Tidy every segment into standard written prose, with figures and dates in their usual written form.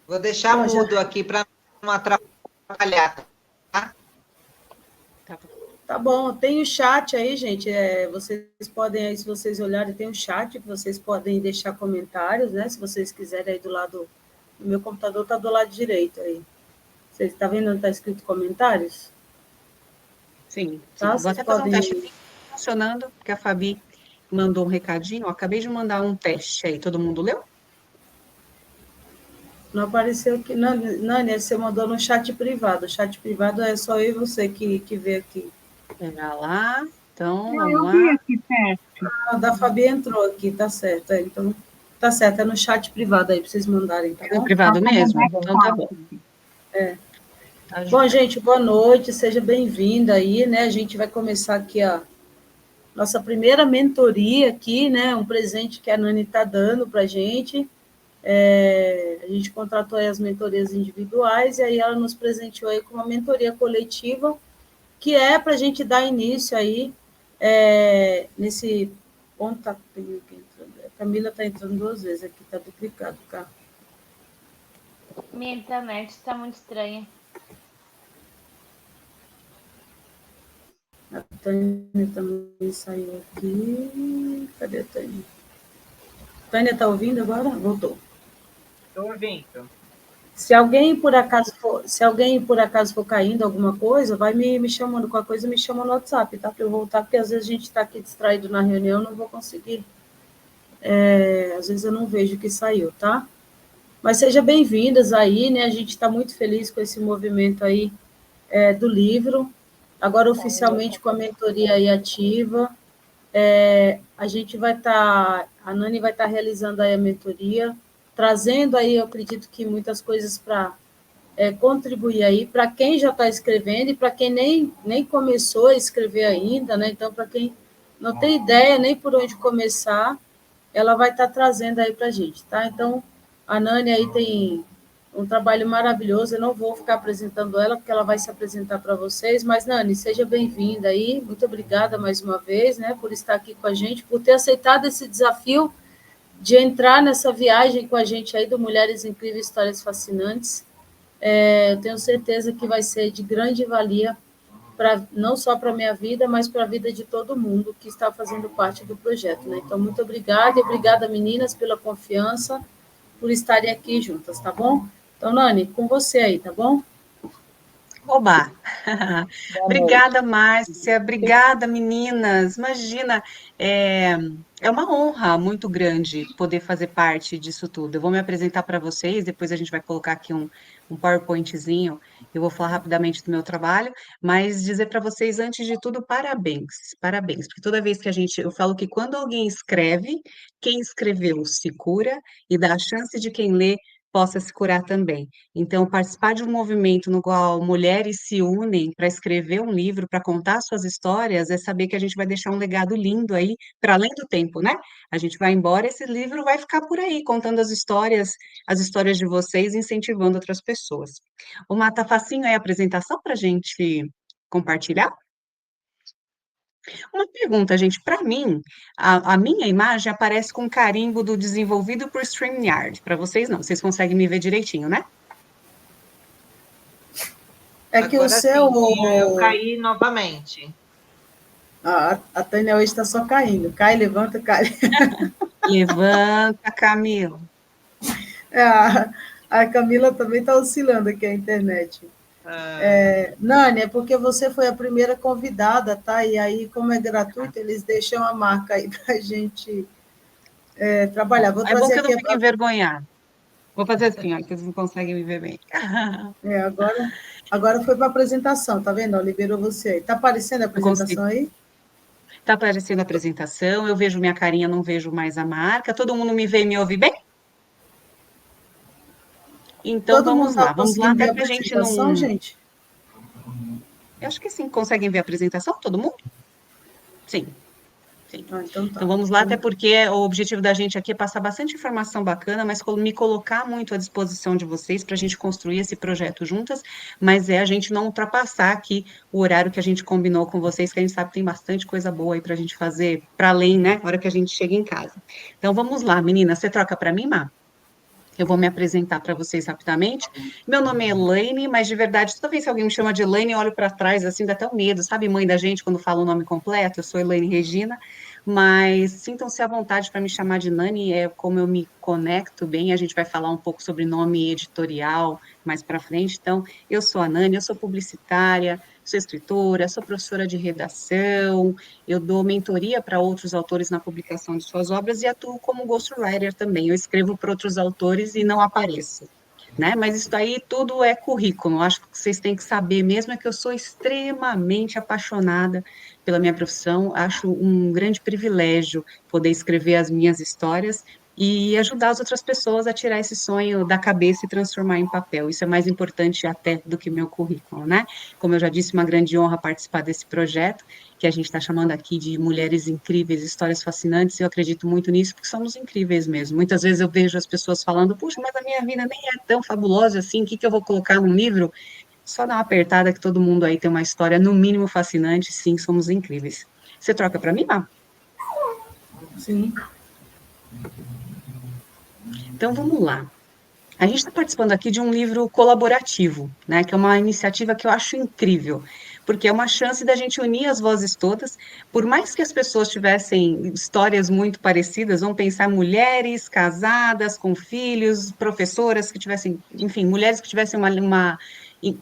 Vou deixar Bom, mudo aqui para não atrapalhar, tá? Tá bom. tá bom, tem o chat aí, gente. Vocês podem aí, se vocês olharem, tem um chat que vocês podem deixar comentários, né? Se vocês quiserem aí do lado. O meu computador está do lado direito aí. Vocês estão vendo onde está escrito comentários? Sim, sim. Tá? Vou Vocês até fazer um podem. teste aqui. Funcionando, porque a Fabi mandou um recadinho. Ó, acabei de mandar um teste aí. Todo mundo leu? Não apareceu aqui. Nani, você mandou no chat privado. O chat privado é só eu e você que vê aqui. Pera lá. Então, Não, vamos eu vi lá. aqui perto. A da Fabi entrou aqui, tá certo. Então, tá certo, é no chat privado aí para vocês mandarem, tá É no bom? privado Como mesmo? Então tá bom. back-office. Tá Bom, joia. gente, boa noite, seja bem-vinda aí, né? A gente vai começar aqui a nossa primeira mentoria aqui, né? Um presente que a Nani está dando para a gente. A gente contratou aí as mentorias individuais e aí ela nos presenteou aí com uma mentoria coletiva, que é para a gente dar início aí nesse ponto. Tá, a Camila está entrando duas vezes aqui, está duplicado, cara. Minha internet está muito estranha. A Tânia também saiu aqui. Cadê a Tânia? Tânia está ouvindo agora? Voltou. Estou ouvindo. Se alguém por acaso for caindo alguma coisa, vai me chamando. Qualquer coisa me chama no WhatsApp, tá? Para eu voltar, porque às vezes a gente está aqui distraído na reunião, não vou conseguir. Às vezes eu não vejo o que saiu, tá? Mas sejam bem-vindas aí, né? A gente está muito feliz com esse movimento aí do livro. Agora, oficialmente, com a mentoria aí ativa. A gente vai estar, a Nani vai estar realizando aí a mentoria, trazendo aí, eu acredito que muitas coisas para contribuir aí para quem já está escrevendo e para quem nem começou a escrever ainda, né? Então, para quem não tem ideia nem por onde começar, ela vai estar trazendo aí para a gente, tá? Então, a Nani aí tem um trabalho maravilhoso, eu não vou ficar apresentando ela, porque ela vai se apresentar para vocês, mas, Nani, seja bem-vinda aí, muito obrigada mais uma vez, né, por estar aqui com a gente, por ter aceitado esse desafio de entrar nessa viagem com a gente aí do Mulheres Incríveis, Histórias Fascinantes. Eu tenho certeza que vai ser de grande valia, não só para a minha vida, mas para a vida de todo mundo que está fazendo parte do projeto, né? Então, muito obrigada, e obrigada, meninas, pela confiança, por estarem aqui juntas, tá bom? Então, Nani, com você aí, tá bom? Oba! Obrigada, Márcia. Obrigada, meninas. Imagina, é uma honra muito grande poder fazer parte disso tudo. Eu vou me apresentar para vocês, depois a gente vai colocar aqui um PowerPointzinho. Eu vou falar rapidamente do meu trabalho, mas dizer para vocês, antes de tudo, parabéns. Parabéns, porque toda vez que eu falo que quando alguém escreve, quem escreveu se cura e dá a chance de quem lê possa se curar também. Então, participar de um movimento no qual mulheres se unem para escrever um livro, para contar suas histórias, é saber que a gente vai deixar um legado lindo aí, para além do tempo, né? A gente vai embora, esse livro vai ficar por aí, contando as histórias de vocês, incentivando outras pessoas. O Mata facinho aí a apresentação para a gente compartilhar? Uma pergunta, gente, para mim, a minha imagem aparece com carimbo do desenvolvido por StreamYard. Para vocês não, vocês conseguem me ver direitinho, né? É que o Agora seu. sim, eu caí novamente. A Tânia hoje está só caindo. Cai, levanta, cai. Levanta, Camila. A Camila também está oscilando aqui a internet. Nani, é porque você foi a primeira convidada, tá? E aí, como é gratuito, eles deixam a marca aí para a gente trabalhar. Vou É bom trazer que eu não aqui. fique envergonhada. Vou fazer assim, ó, que vocês não conseguem me ver bem. Agora foi para a apresentação, tá vendo? Ó, liberou você aí. Está aparecendo a Eu consigo. apresentação aí? Está aparecendo a apresentação, eu vejo minha carinha, não vejo mais a marca. Todo mundo me vê e me ouve bem? Então Todo mundo está vamos lá, conseguindo ver até a para a gente não. apresentação, gente? Eu acho que sim, conseguem ver a apresentação, todo mundo? Sim. Sim. Então tá. Então vamos lá, até porque o objetivo da gente aqui é passar bastante informação bacana, mas me colocar muito à disposição de vocês para a gente construir esse projeto juntas, mas a gente não ultrapassar aqui o horário que a gente combinou com vocês, que a gente sabe que tem bastante coisa boa aí para a gente fazer para além, né? Na hora que a gente chega em casa. Então vamos lá, menina, você troca para mim, Má? Eu vou me apresentar para vocês rapidamente. Meu nome é Elaine, mas de verdade, toda vez que alguém me chama de Elaine, eu olho para trás, assim, dá até um medo, sabe, mãe da gente, quando fala o nome completo? Eu sou Elaine Regina, mas sintam-se à vontade para me chamar de Nani, é como eu me conecto bem. A gente vai falar um pouco sobre nome editorial mais para frente. Então, eu sou a Nani, eu sou publicitária, sou escritora, sou professora de redação, eu dou mentoria para outros autores na publicação de suas obras e atuo como ghostwriter também. Eu escrevo para outros autores e não apareço, né? Mas isso aí tudo é currículo. Acho que vocês têm que saber mesmo é que eu sou extremamente apaixonada pela minha profissão. Acho um grande privilégio poder escrever as minhas histórias e ajudar as outras pessoas a tirar esse sonho da cabeça e transformar em papel. Isso é mais importante até do que meu currículo, né? Como eu já disse, uma grande honra participar desse projeto que a gente está chamando aqui de Mulheres Incríveis, Histórias Fascinantes, e eu acredito muito nisso, porque somos incríveis mesmo. Muitas vezes eu vejo as pessoas falando, puxa, mas a minha vida nem é tão fabulosa assim, o que que eu vou colocar num livro? Só dá uma apertada que todo mundo aí tem uma história, no mínimo, fascinante, sim, somos incríveis. Você troca para mim, Má? Sim. Então, vamos lá. A gente está participando aqui de um livro colaborativo, né, que é uma iniciativa que eu acho incrível, porque é uma chance da gente unir as vozes todas, por mais que as pessoas tivessem histórias muito parecidas, vamos pensar mulheres casadas, com filhos, professoras que tivessem, enfim, mulheres que tivessem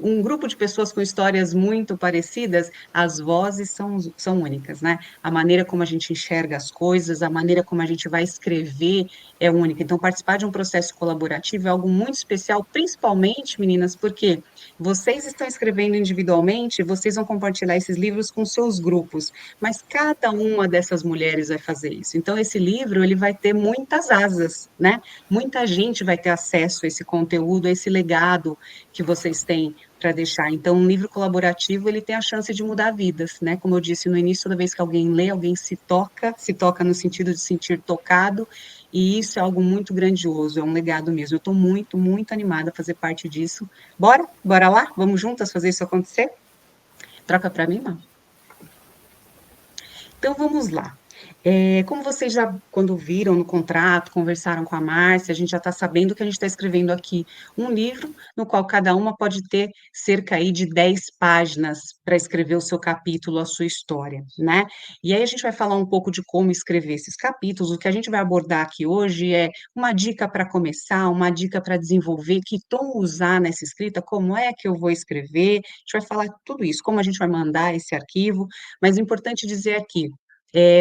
um grupo de pessoas com histórias muito parecidas, as vozes são únicas, né? A maneira como a gente enxerga as coisas, a maneira como a gente vai escrever é única. Então, participar de um processo colaborativo é algo muito especial, principalmente, meninas, porque vocês estão escrevendo individualmente, vocês vão compartilhar esses livros com seus grupos, mas cada uma dessas mulheres vai fazer isso. Então, esse livro, ele vai ter muitas asas, né? Muita gente vai ter acesso a esse conteúdo, a esse legado que vocês têm para deixar. Então, um livro colaborativo, ele tem a chance de mudar vidas, né? Como eu disse no início, toda vez que alguém lê, alguém se toca no sentido de sentir tocado, e isso é algo muito grandioso, é um legado mesmo. Eu estou muito, muito animada a fazer parte disso. Bora? Bora lá? Vamos juntas fazer isso acontecer? Troca para mim, Má. Então, vamos lá. Como vocês já, quando viram no contrato, conversaram com a Márcia, a gente já está sabendo que a gente está escrevendo aqui um livro, no qual cada uma pode ter cerca aí de 10 páginas para escrever o seu capítulo, a sua história, né? E aí a gente vai falar um pouco de como escrever esses capítulos. O que a gente vai abordar aqui hoje é uma dica para começar, uma dica para desenvolver, que tom usar nessa escrita, como é que eu vou escrever, a gente vai falar tudo isso, como a gente vai mandar esse arquivo, mas é importante dizer aqui,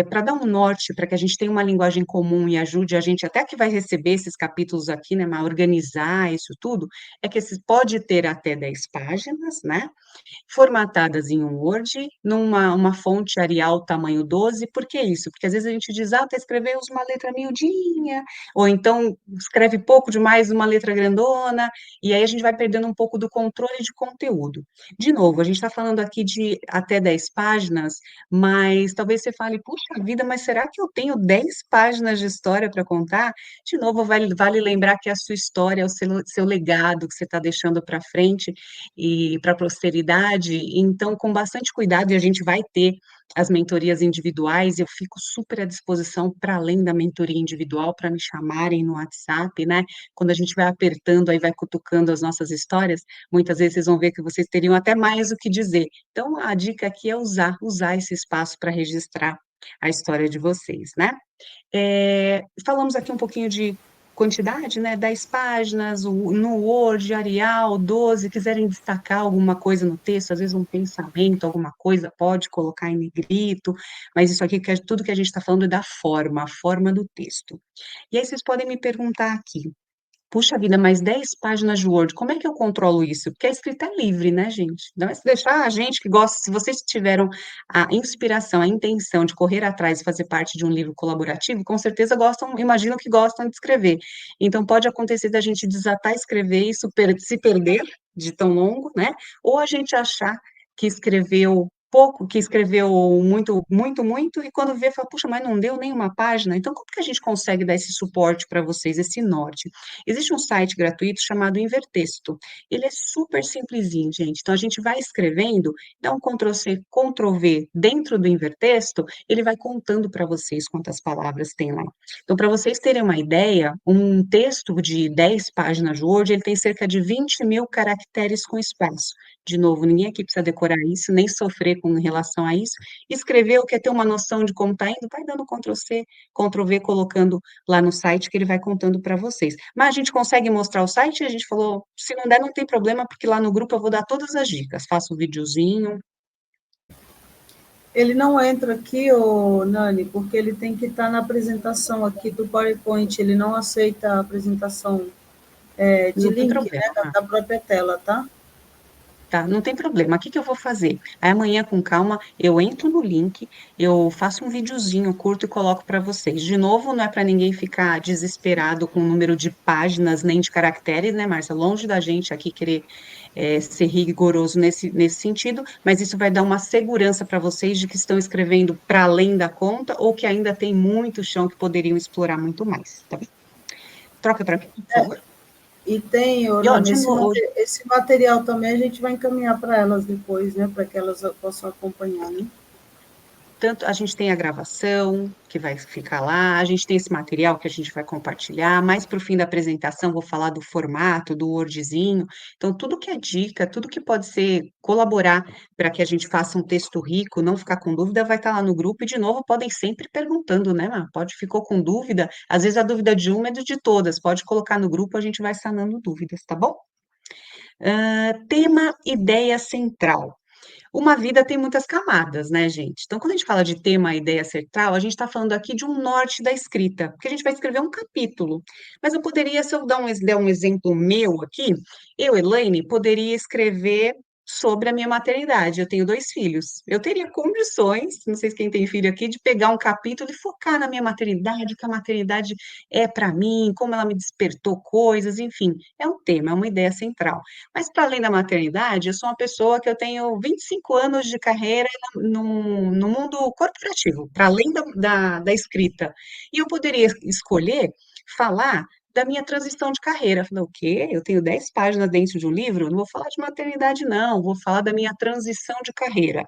para dar um norte, para que a gente tenha uma linguagem comum e ajude a gente, até que vai receber esses capítulos aqui, né, a organizar isso tudo, é que esses pode ter até 10 páginas, né, formatadas em um Word, numa uma fonte Arial tamanho 12. Por que isso? Porque às vezes a gente diz, tá escrevendo uma letra miudinha, ou então escreve pouco demais uma letra grandona, e aí a gente vai perdendo um pouco do controle de conteúdo. De novo, a gente está falando aqui de até 10 páginas, mas talvez você fale, puxa vida, mas será que eu tenho 10 páginas de história para contar? De novo, vale lembrar que a sua história é o seu legado que você está deixando para frente, e para a posteridade, então com bastante cuidado, e a gente vai ter as mentorias individuais, eu fico super à disposição para além da mentoria individual, para me chamarem no WhatsApp, né? Quando a gente vai apertando, aí vai cutucando as nossas histórias, muitas vezes vocês vão ver que vocês teriam até mais o que dizer. Então, a dica aqui é usar esse espaço para registrar a história de vocês, né? Falamos aqui um pouquinho de quantidade, né? 10 páginas, no Word, Arial, 12, quiserem destacar alguma coisa no texto, às vezes um pensamento, alguma coisa, pode colocar em negrito, mas isso aqui, tudo que a gente está falando é da forma, a forma do texto. E aí vocês podem me perguntar aqui, puxa vida, mais 10 páginas de Word, como é que eu controlo isso? Porque a escrita é livre, né, gente? Não é se deixar a gente que gosta, se vocês tiveram a inspiração, a intenção de correr atrás e fazer parte de um livro colaborativo, com certeza gostam, imagino que gostam de escrever. Então, pode acontecer da gente desatar escrever e se perder de tão longo, né? Ou a gente achar que escreveu pouco, que escreveu muito, muito, muito, e quando vê, fala, puxa, mas não deu nenhuma página. Então, como que a gente consegue dar esse suporte para vocês, esse norte? Existe um site gratuito chamado Invertexto. Ele é super simplesinho, gente. Então, a gente vai escrevendo, dá um Ctrl+C, Ctrl+V dentro do Invertexto, ele vai contando para vocês quantas palavras tem lá. Então, para vocês terem uma ideia, um texto de 10 páginas de Word, ele tem cerca de 20.000 caracteres com espaço. De novo, ninguém aqui precisa decorar isso, nem sofrer com relação a isso. Escreveu, quer ter uma noção de como está indo, vai dando Ctrl+C, Ctrl+V, colocando lá no site que ele vai contando para vocês. Mas a gente consegue mostrar o site? A gente falou, se não der, não tem problema, porque lá no grupo eu vou dar todas as dicas. Faço um videozinho. Ele não entra aqui, ô Nani, porque ele tem que estar na apresentação aqui do PowerPoint, ele não aceita a apresentação de Não tem link, né, problema. da própria tela, tá? Tá, não tem problema. O que que eu vou fazer? Aí amanhã, com calma, eu entro no link, eu faço um videozinho curto e coloco para vocês. De novo, não é para ninguém ficar desesperado com o número de páginas nem de caracteres, né, Márcia? Longe da gente aqui querer ser rigoroso nesse sentido, mas isso vai dar uma segurança para vocês de que estão escrevendo para além da conta ou que ainda tem muito chão que poderiam explorar muito mais, tá bem? Troca para mim, por favor. E tem, ô E, ó, Nani, de novo, esse material também a gente vai encaminhar para elas depois, né, para que elas possam acompanhar, né? tanto a gente tem a gravação que vai ficar lá, a gente tem esse material que a gente vai compartilhar, mais para o fim da apresentação vou falar do formato, do Wordzinho, então tudo que é dica, tudo que pode ser colaborar para que a gente faça um texto rico, não ficar com dúvida, vai estar lá no grupo e de novo podem sempre perguntando, né, Mar? Ficou com dúvida, às vezes a dúvida de uma é de todas, pode colocar no grupo, a gente vai sanando dúvidas, tá bom? Tema, ideia central. Uma vida tem muitas camadas, né, gente? Então, quando a gente fala de tema, ideia central, a gente está falando aqui de um norte da escrita, porque a gente vai escrever um capítulo. Mas eu poderia, se eu der um exemplo meu aqui, eu, Elaine, poderia escrever sobre a minha maternidade. Eu tenho 2 filhos. Eu teria condições, não sei se quem tem filho aqui, de pegar um capítulo e focar na minha maternidade, o que a maternidade é para mim, como ela me despertou coisas, enfim, é um tema, é uma ideia central. Mas para além da maternidade, eu sou uma pessoa que eu tenho 25 anos de carreira no mundo corporativo, para além da escrita. E eu poderia escolher falar da minha transição de carreira. Falei, o quê? Eu tenho 10 páginas dentro de um livro? Não vou falar de maternidade, não, vou falar da minha transição de carreira.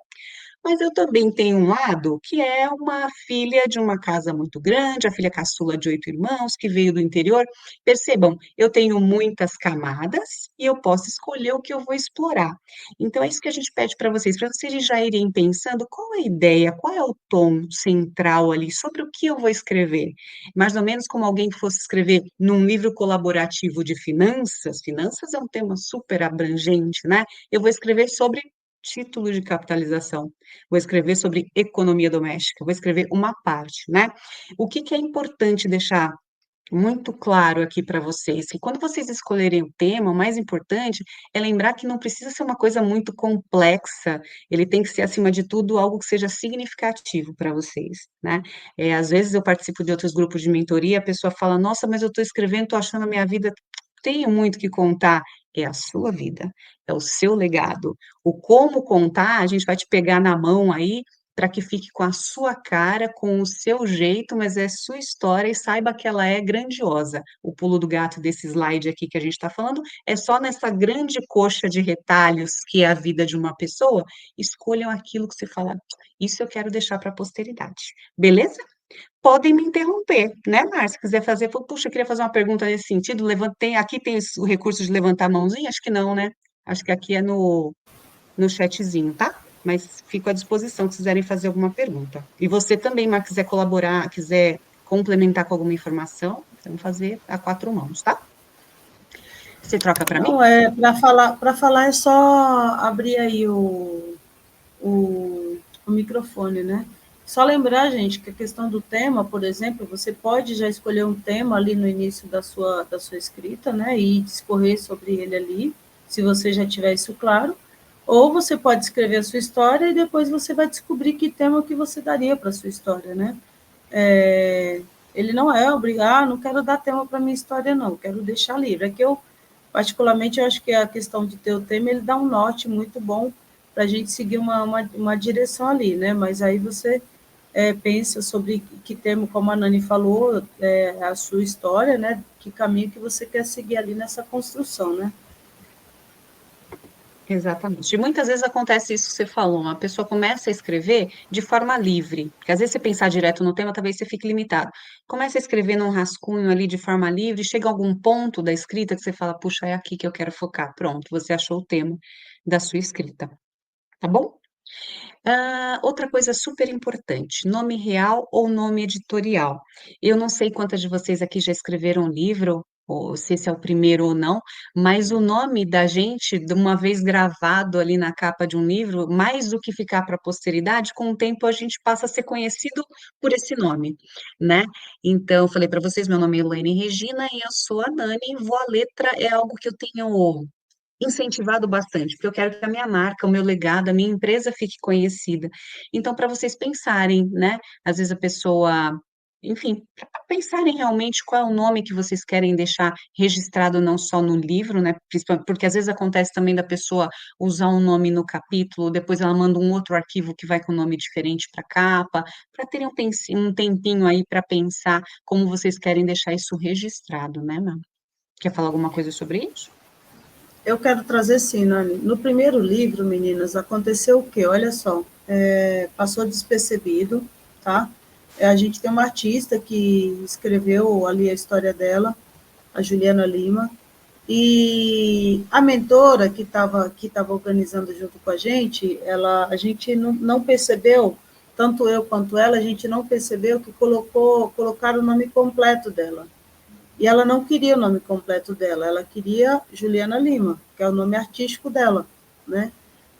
Mas eu também tenho um lado que é uma filha de uma casa muito grande, a filha caçula de 8 irmãos, que veio do interior. Percebam, eu tenho muitas camadas e eu posso escolher o que eu vou explorar. Então, é isso que a gente pede para vocês já irem pensando qual é a ideia, qual é o tom central ali, sobre o que eu vou escrever. Mais ou menos como alguém que fosse escrever num livro colaborativo de finanças, finanças é um tema super abrangente, né? Eu vou escrever sobre título de capitalização, vou escrever sobre economia doméstica, vou escrever uma parte, né? O que que é importante deixar muito claro aqui para vocês, que quando vocês escolherem o tema, o mais importante é lembrar que não precisa ser uma coisa muito complexa, ele tem que ser, acima de tudo, algo que seja significativo para vocês, né? Às vezes eu participo de outros grupos de mentoria, a pessoa fala, nossa, mas eu estou escrevendo, estou achando a minha vida, tenho muito que contar. É a sua vida, é o seu legado. O como contar, a gente vai te pegar na mão aí para que fique com a sua cara, com o seu jeito, mas é sua história e saiba que ela é grandiosa. O pulo do gato desse slide aqui que a gente está falando é só nessa grande coxa de retalhos que é a vida de uma pessoa. Escolham aquilo que você fala, isso eu quero deixar para a posteridade. Beleza? Podem me interromper, né, Márcia? Se quiser fazer, puxa, eu queria fazer uma pergunta nesse sentido. Levantei, aqui tem o recurso de levantar a mãozinha? Acho que não, né? Acho que aqui é no chatzinho, tá? Mas fico à disposição se quiserem fazer alguma pergunta. E você também, Mar, quiser colaborar, quiser complementar com alguma informação, vamos fazer a 4 mãos, tá? Você troca para mim? Não, para falar é só abrir aí o microfone, né? Só lembrar, gente, que a questão do tema, por exemplo, você pode já escolher um tema ali no início da sua escrita, né? E discorrer sobre ele ali, se você já tiver isso claro. Ou você pode escrever a sua história e depois você vai descobrir que tema que você daria para a sua história, né? Ele não é obrigado, não quero dar tema para minha história, não, quero deixar livre. É que eu, particularmente, eu acho que a questão de ter o tema, ele dá um norte muito bom para a gente seguir uma direção ali, né? Mas aí você pensa sobre que termo, como a Nani falou, a sua história, né? Que caminho que você quer seguir ali nessa construção, né? Exatamente. E muitas vezes acontece isso que você falou, uma pessoa começa a escrever de forma livre, porque às vezes você pensar direto no tema, talvez você fique limitado. Começa a escrever num rascunho ali de forma livre, chega a algum ponto da escrita que você fala, puxa, é aqui que eu quero focar. Pronto, você achou o tema da sua escrita, tá bom? Outra coisa super importante, nome real ou nome editorial. Eu não sei quantas de vocês aqui já escreveram um livro, ou se esse é o primeiro ou não, mas o nome da gente, de uma vez gravado ali na capa de um livro, mais do que ficar para a posteridade, com o tempo a gente passa a ser conhecido por esse nome, né? Então, eu falei para vocês, meu nome é Elaine Regina e eu sou a Nani, Voa Letra é algo que eu tenho incentivado bastante, porque eu quero que a minha marca, o meu legado, a minha empresa fique conhecida. Então, para vocês pensarem, né? Às vezes a pessoa, enfim, para pensarem realmente qual é o nome que vocês querem deixar registrado não só no livro, né? Principalmente, porque às vezes acontece também da pessoa usar um nome no capítulo, depois ela manda um outro arquivo que vai com nome diferente para capa, para terem um tempinho aí para pensar como vocês querem deixar isso registrado, né, Mel? Quer falar alguma coisa sobre isso? Eu quero trazer sim, Nani. No primeiro livro, meninas, aconteceu o quê? Olha só, passou despercebido, tá? A gente tem uma artista que escreveu ali a história dela, a Juliana Lima, e a mentora que tava organizando junto com a gente, a gente não percebeu, tanto eu quanto ela, a gente não percebeu que colocaram o nome completo dela. E ela não queria o nome completo dela, ela queria Juliana Lima, que é o nome artístico dela, né?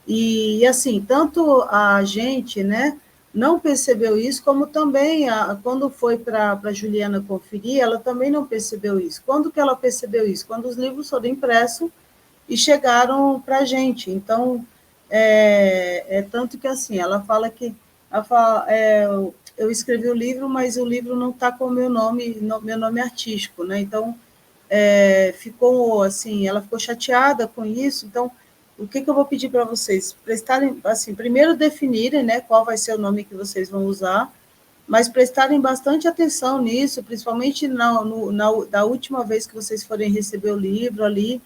E assim, tanto a gente, né, não percebeu isso, como também, quando foi para a Juliana conferir, ela também não percebeu isso. Quando que ela percebeu isso? Quando os livros foram impressos e chegaram para a gente. Então, tanto que assim, ela fala que ela fala, eu escrevi o livro, mas o livro não está com o meu nome artístico, né? Então, ficou assim, ela ficou chateada com isso. Então, o que eu vou pedir para vocês? Prestarem, assim, primeiro definirem, né, qual vai ser o nome que vocês vão usar, mas prestarem bastante atenção nisso, principalmente da última vez que vocês forem receber o livro ali,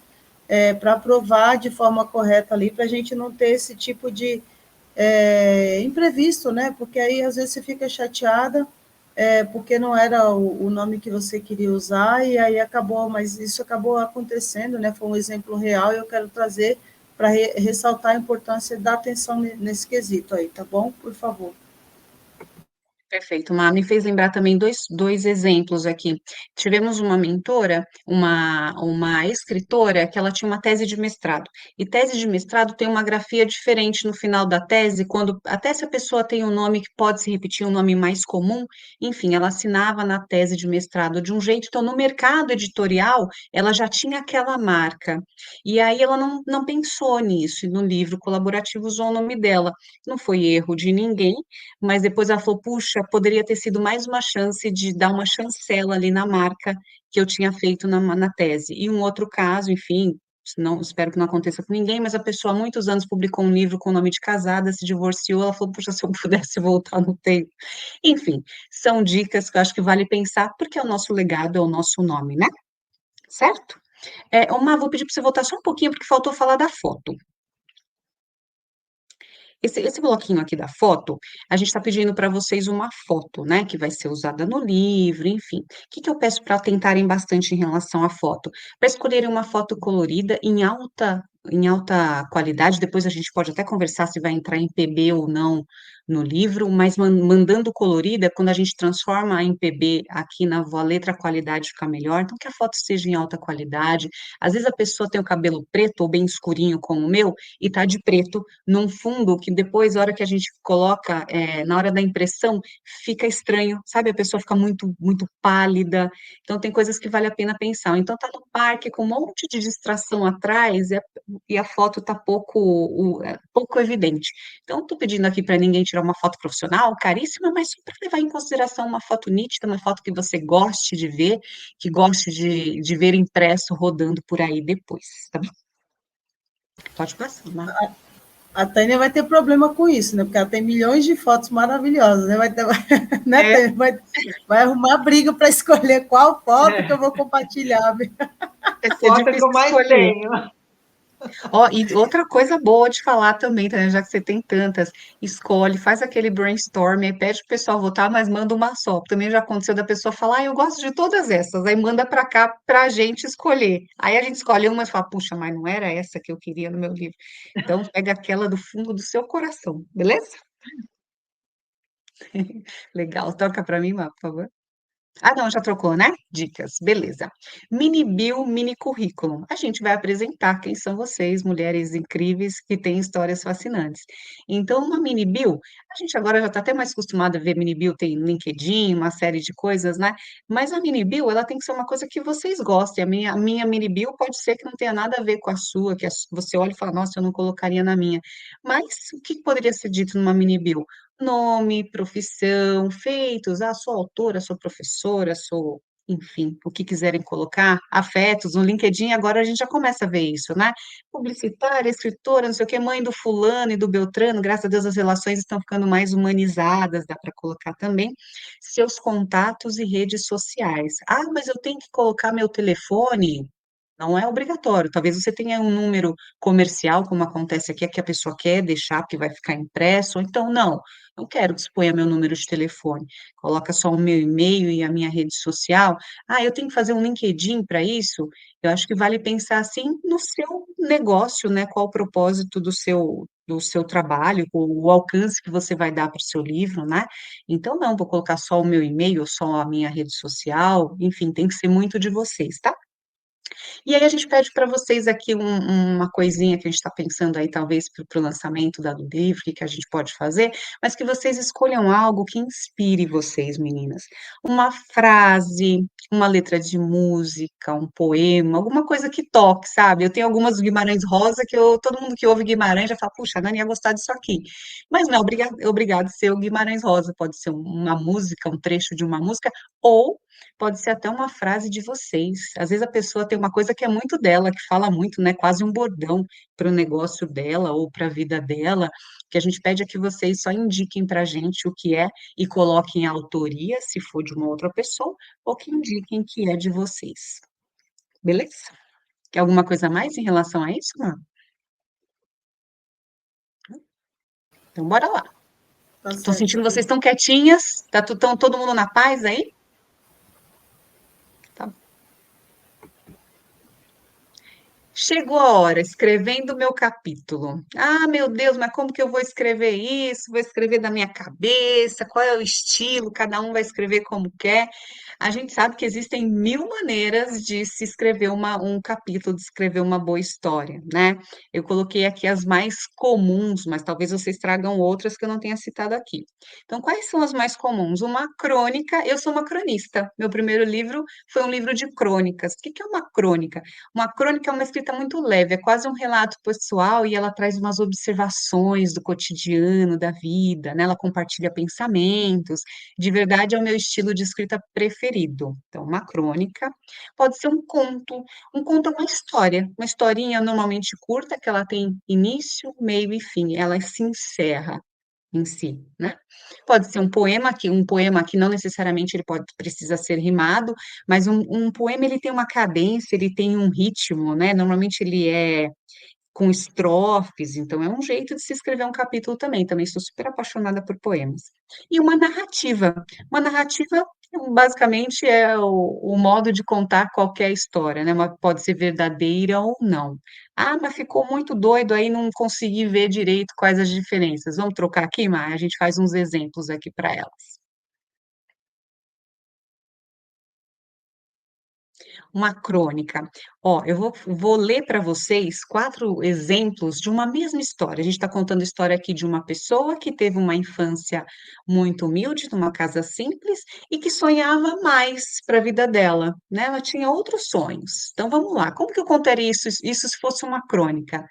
para aprovar de forma correta ali, para a gente não ter esse tipo de imprevisto, né? Porque aí às vezes você fica chateada, porque não era o nome que você queria usar, e aí acabou, mas isso acabou acontecendo, né? Foi um exemplo real e eu quero trazer para ressaltar a importância da atenção nesse quesito aí, tá bom? Por favor. Perfeito, Má. Me fez lembrar também dois exemplos aqui. Tivemos uma mentora, uma escritora, que ela tinha uma tese de mestrado. E tese de mestrado tem uma grafia diferente no final da tese, quando até se a pessoa tem um nome que pode se repetir, um nome mais comum, enfim, ela assinava na tese de mestrado de um jeito, então no mercado editorial ela já tinha aquela marca. E aí ela não pensou nisso, e no livro colaborativo usou o nome dela. Não foi erro de ninguém, mas depois ela falou, puxa, poderia ter sido mais uma chance de dar uma chancela ali na marca que eu tinha feito na tese. E um outro caso, enfim, não, espero que não aconteça com ninguém, mas a pessoa há muitos anos publicou um livro com o nome de casada, se divorciou, ela falou, puxa, se eu pudesse voltar no tempo. Enfim, são dicas que eu acho que vale pensar, porque é o nosso legado, é o nosso nome, né? Certo? Omar, vou pedir para você voltar só um pouquinho, porque faltou falar da foto. Esse bloquinho aqui da foto, a gente está pedindo para vocês uma foto, né, que vai ser usada no livro, enfim. O que que eu peço para tentarem bastante em relação à foto? Para escolherem uma foto colorida em alta qualidade, depois a gente pode até conversar se vai entrar em PB ou não no livro, mas mandando colorida, quando a gente transforma em PB aqui na Voa Letra, a qualidade fica melhor, então que a foto seja em alta qualidade. Às vezes a pessoa tem o cabelo preto ou bem escurinho como o meu, e tá de preto, num fundo que depois, na hora que a gente coloca, na hora da impressão, fica estranho, sabe? A pessoa fica muito, muito pálida. Então, tem coisas que vale a pena pensar. Então, tá no parque com um monte de distração atrás e a foto tá pouco evidente. Então, tô pedindo aqui para ninguém tirar uma foto profissional, caríssima, mas só para levar em consideração uma foto nítida, uma foto que você goste de ver, que goste de ver impresso rodando por aí depois, tá bom? Pode passar, Mar. A Tânia vai ter problema com isso, né? Porque ela tem milhões de fotos maravilhosas, né? Né, É, Tânia? Vai arrumar briga para escolher qual foto que eu vou compartilhar. vai ser Foto que difícil eu mais escolher. tenho. Ó, e outra coisa boa de falar também, tá, né, já que você tem tantas, escolhe, faz aquele brainstorm, aí pede pro pessoal votar, mas manda uma só. Também já aconteceu da pessoa falar, eu gosto de todas essas, aí manda pra cá pra gente escolher. Aí a gente escolhe uma e fala, puxa, mas não era essa que eu queria no meu livro. Então, pega aquela do fundo do seu coração, beleza? Legal, toca pra mim, Má, por favor. Ah, não, já trocou, né? Dicas, beleza. Mini bio, mini currículo. A gente vai apresentar quem são vocês, mulheres incríveis que têm histórias fascinantes. Então, uma mini bio, a gente agora já está até mais acostumado a ver mini bio, tem LinkedIn, uma série de coisas, né? Mas a mini bio, ela tem que ser uma coisa que vocês gostem. A minha mini bio pode ser que não tenha nada a ver com a sua, você olha e fala, nossa, eu não colocaria na minha. Mas o que poderia ser dito numa mini bio? Nome, profissão, feitos, sou autora, sou professora, sou, enfim, o que quiserem colocar, afetos, no LinkedIn agora a gente já começa a ver isso, né? Publicitária, escritora, não sei o que, mãe do fulano e do Beltrano, graças a Deus as relações estão ficando mais humanizadas, dá para colocar também, seus contatos e redes sociais. Ah, mas eu tenho que colocar meu telefone? Não é obrigatório. Talvez você tenha um número comercial, como acontece aqui, que a pessoa quer deixar, porque vai ficar impresso, ou então não quero que exponha meu número de telefone. Coloca só o meu e-mail e a minha rede social. Ah, eu tenho que fazer um LinkedIn para isso? Eu acho que vale pensar assim no seu negócio, né? Qual o propósito do seu trabalho, o alcance que você vai dar para o seu livro, né? Então, não, vou colocar só o meu e-mail, só a minha rede social, enfim, tem que ser muito de vocês, tá? E aí a gente pede para vocês aqui uma coisinha que a gente está pensando aí, talvez, para o lançamento do livro, o que que a gente pode fazer, mas que vocês escolham algo que inspire vocês, meninas. Uma frase, uma letra de música, um poema, alguma coisa que toque, sabe? Eu tenho algumas do Guimarães Rosa que todo mundo que ouve Guimarães já fala, puxa, a Dani ia gostar disso aqui. Mas não é obrigado a ser o Guimarães Rosa, pode ser uma música, um trecho de uma música, ou pode ser até uma frase de vocês. Às vezes a pessoa tem uma coisa que é muito dela, que fala muito, né? Quase um bordão para o negócio dela ou para a vida dela, que a gente pede é que vocês só indiquem para a gente o que é e coloquem a autoria, se for de uma outra pessoa, ou que indiquem que é de vocês. Beleza? Quer alguma coisa a mais em relação a isso, Má? Então, bora lá. Tá Estou certo. sentindo vocês tão quietinhas, tão todo mundo na paz aí? Tá. Chegou a hora, escrevendo o meu capítulo. Ah, meu Deus, mas como que eu vou escrever isso? Vou escrever da minha cabeça? Qual é o estilo? Cada um vai escrever como quer. A gente sabe que existem mil maneiras de se escrever um capítulo, de escrever uma boa história, né? Eu coloquei aqui as mais comuns, mas talvez vocês tragam outras que eu não tenha citado aqui. Então, quais são as mais comuns? Uma crônica, eu sou uma cronista. Meu primeiro livro foi um livro de crônicas. O que que é uma crônica? Uma crônica é uma escrita muito leve, é quase um relato pessoal e ela traz umas observações do cotidiano, da vida, né? Ela compartilha pensamentos. De verdade, é o meu estilo de escrita preferido. Então, uma crônica pode ser um conto. Um conto é uma história, uma historinha normalmente curta, que ela tem início, meio e fim. Ela se encerra em si, né? Pode ser um poema que não necessariamente ele precisa ser rimado, mas um poema ele tem uma cadência, ele tem um ritmo, né? Normalmente ele é com estrofes, então é um jeito de se escrever um capítulo também. Também sou super apaixonada por poemas. E uma narrativa. Uma narrativa basicamente é o modo de contar qualquer história, né? Pode ser verdadeira ou não. Ah, mas ficou muito doido aí, não consegui ver direito quais as diferenças. Vamos trocar aqui, Mar? A gente faz uns exemplos aqui para elas. Uma crônica. Ó, eu vou ler para vocês 4 exemplos de uma mesma história. A gente está contando a história aqui de uma pessoa que teve uma infância muito humilde, numa casa simples, e que sonhava mais para a vida dela, né? Ela tinha outros sonhos. Então vamos lá. Como que eu contaria isso se fosse uma crônica?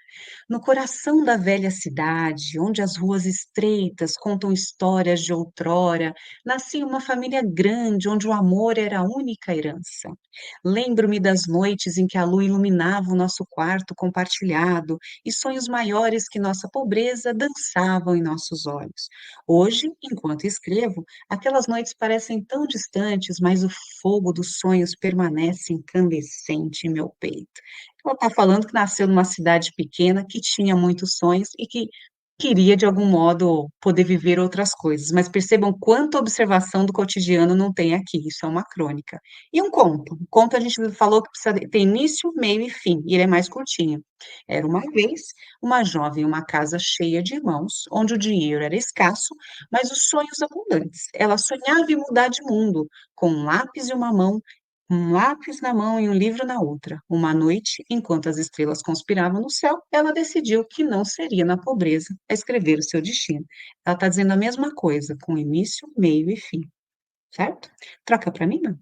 No coração da velha cidade, onde as ruas estreitas contam histórias de outrora, nascia uma família grande, onde o amor era a única herança. Lembro-me das noites em que a lua iluminava o nosso quarto compartilhado e sonhos maiores que nossa pobreza dançavam em nossos olhos. Hoje, enquanto escrevo, aquelas noites parecem tão distantes, mas o fogo dos sonhos permanece incandescente em meu peito. Ela está falando que nasceu numa cidade pequena, que tinha muitos sonhos e que queria, de algum modo, poder viver outras coisas, mas percebam quanta observação do cotidiano não tem aqui, isso é uma crônica. E um conto a gente falou que precisa ter início, meio e fim, e ele é mais curtinho. Era uma vez uma jovem em uma casa cheia de irmãos, onde o dinheiro era escasso, mas os sonhos abundantes. Ela sonhava em mudar de mundo, com um lápis e uma mão, um lápis na mão e um livro na outra. Uma noite, enquanto as estrelas conspiravam no céu, ela decidiu que não seria na pobreza a escrever o seu destino. Ela está dizendo a mesma coisa, com início, meio e fim, certo? Troca para mim, não?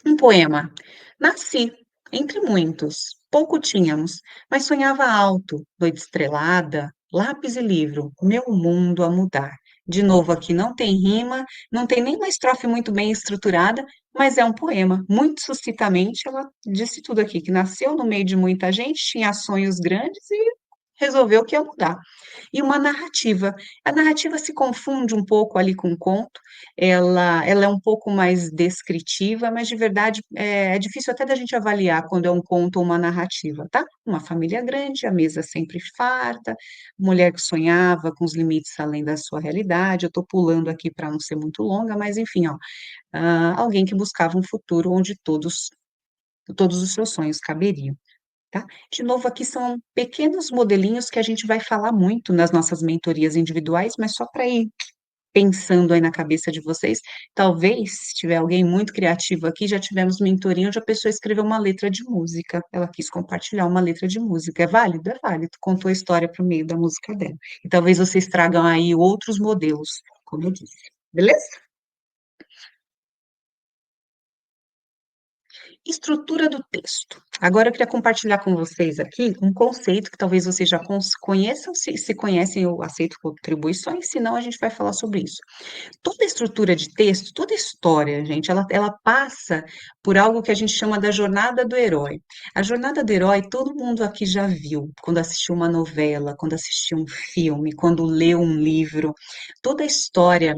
Um poema. Nasci, entre muitos, pouco tínhamos, mas sonhava alto, noite estrelada, lápis e livro, meu mundo a mudar. De novo, aqui não tem rima, não tem nem uma estrofe muito bem estruturada, mas é um poema. Muito sucintamente, ela disse tudo aqui, que nasceu no meio de muita gente, tinha sonhos grandes e resolveu que ia mudar. E uma narrativa. A narrativa se confunde um pouco ali com o conto, ela é um pouco mais descritiva, mas de verdade é difícil até da gente avaliar quando é um conto ou uma narrativa, tá? Uma família grande, a mesa sempre farta, mulher que sonhava com os limites além da sua realidade. Eu estou pulando aqui para não ser muito longa, mas enfim, ó, alguém que buscava um futuro onde todos os seus sonhos caberiam. Tá? De novo, aqui são pequenos modelinhos que a gente vai falar muito nas nossas mentorias individuais, mas só para ir pensando aí na cabeça de vocês. Talvez, se tiver alguém muito criativo aqui, já tivemos mentoria onde a pessoa escreveu uma letra de música. Ela quis compartilhar uma letra de música. É válido? É válido. Contou a história por meio da música dela. E talvez vocês tragam aí outros modelos, como eu disse. Beleza? Estrutura do texto. Agora eu queria compartilhar com vocês aqui um conceito que talvez vocês já conheçam, se conhecem, eu aceito contribuições, se não, a gente vai falar sobre isso. Toda estrutura de texto, toda história, gente, ela passa por algo que a gente chama da jornada do herói. A jornada do herói, todo mundo aqui já viu, quando assistiu uma novela, quando assistiu um filme, quando leu um livro. Toda história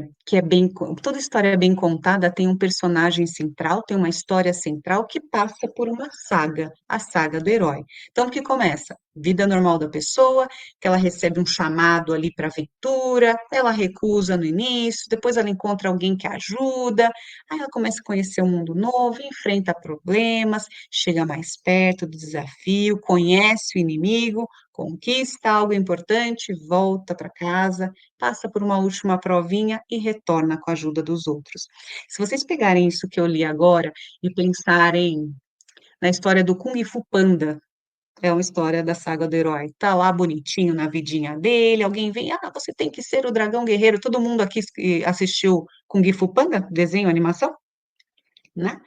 toda história bem contada tem um personagem central, tem uma história central que passa por uma saga, a saga do herói. Então, o que começa? Vida normal da pessoa, que ela recebe um chamado ali para aventura, ela recusa no início, depois ela encontra alguém que ajuda, aí ela começa a conhecer um mundo novo, enfrenta problemas, chega mais perto do desafio, conhece o inimigo, conquista algo importante, volta para casa, passa por uma última provinha e retorna com a ajuda dos outros. Se vocês pegarem isso que eu li agora e pensarem na história do Kung Fu Panda, é uma história da saga do herói. Tá lá bonitinho na vidinha dele, alguém vem, você tem que ser o dragão guerreiro. Todo mundo aqui assistiu Kung Fu Panda, desenho, animação, né?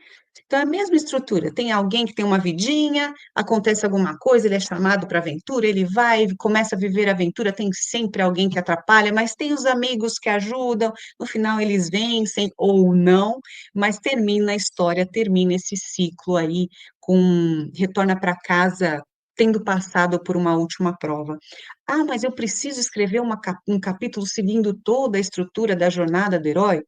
Então, é a mesma estrutura. Tem alguém que tem uma vidinha, acontece alguma coisa, ele é chamado para aventura, ele vai, começa a viver a aventura, tem sempre alguém que atrapalha, mas tem os amigos que ajudam, no final eles vencem ou não, mas termina a história, termina esse ciclo aí, retorna para casa tendo passado por uma última prova. Mas eu preciso escrever um capítulo seguindo toda a estrutura da jornada do herói?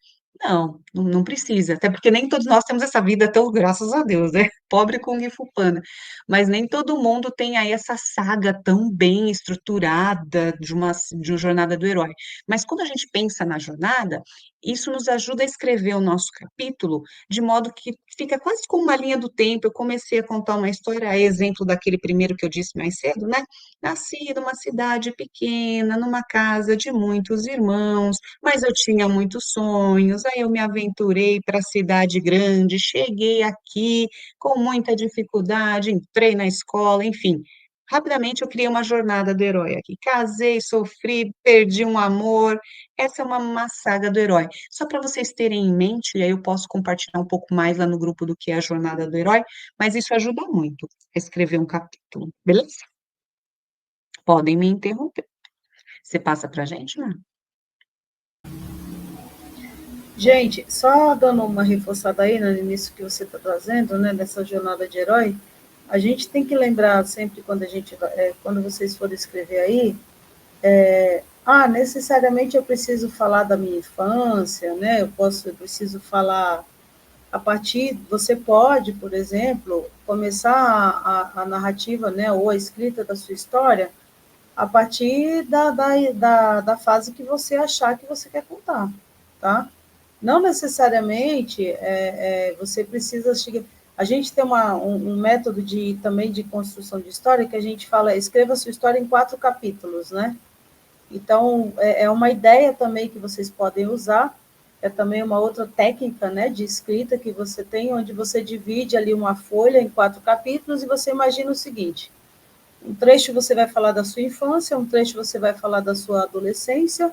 Não precisa, até porque nem todos nós temos essa vida tão, graças a Deus, né? Pobre Kung Fu Panda. Mas nem todo mundo tem aí essa saga tão bem estruturada de uma jornada do herói. Mas quando a gente pensa na jornada, isso nos ajuda a escrever o nosso capítulo de modo que fica quase como uma linha do tempo. Eu comecei a contar uma história, a exemplo daquele primeiro que eu disse mais cedo, né? Nasci numa cidade pequena, numa casa de muitos irmãos, mas eu tinha muitos sonhos, aí eu me aventurei para a cidade grande, cheguei aqui com muita dificuldade, entrei na escola, enfim. Rapidamente eu criei uma jornada do herói aqui. Casei, sofri, perdi um amor. Essa é uma saga do herói. Só para vocês terem em mente, e aí eu posso compartilhar um pouco mais lá no grupo do que é a jornada do herói, mas isso ajuda muito a escrever um capítulo, beleza? Podem me interromper. Você passa para a gente, né? Gente, só dando uma reforçada aí no início que você está trazendo, né, dessa jornada de herói, a gente tem que lembrar sempre quando quando vocês forem escrever aí, necessariamente eu preciso falar da minha infância, né? Eu preciso falar a partir, você pode, por exemplo, começar a narrativa, né, ou a escrita da sua história a partir da fase que você achar que você quer contar, tá? Não necessariamente você precisa chegar. A gente tem um método também de construção de história que a gente fala, escreva sua história em 4 capítulos, né? Então, é uma ideia também que vocês podem usar, é também uma outra técnica, né, de escrita que você tem, onde você divide ali uma folha em 4 capítulos e você imagina o seguinte: um trecho você vai falar da sua infância, um trecho você vai falar da sua adolescência,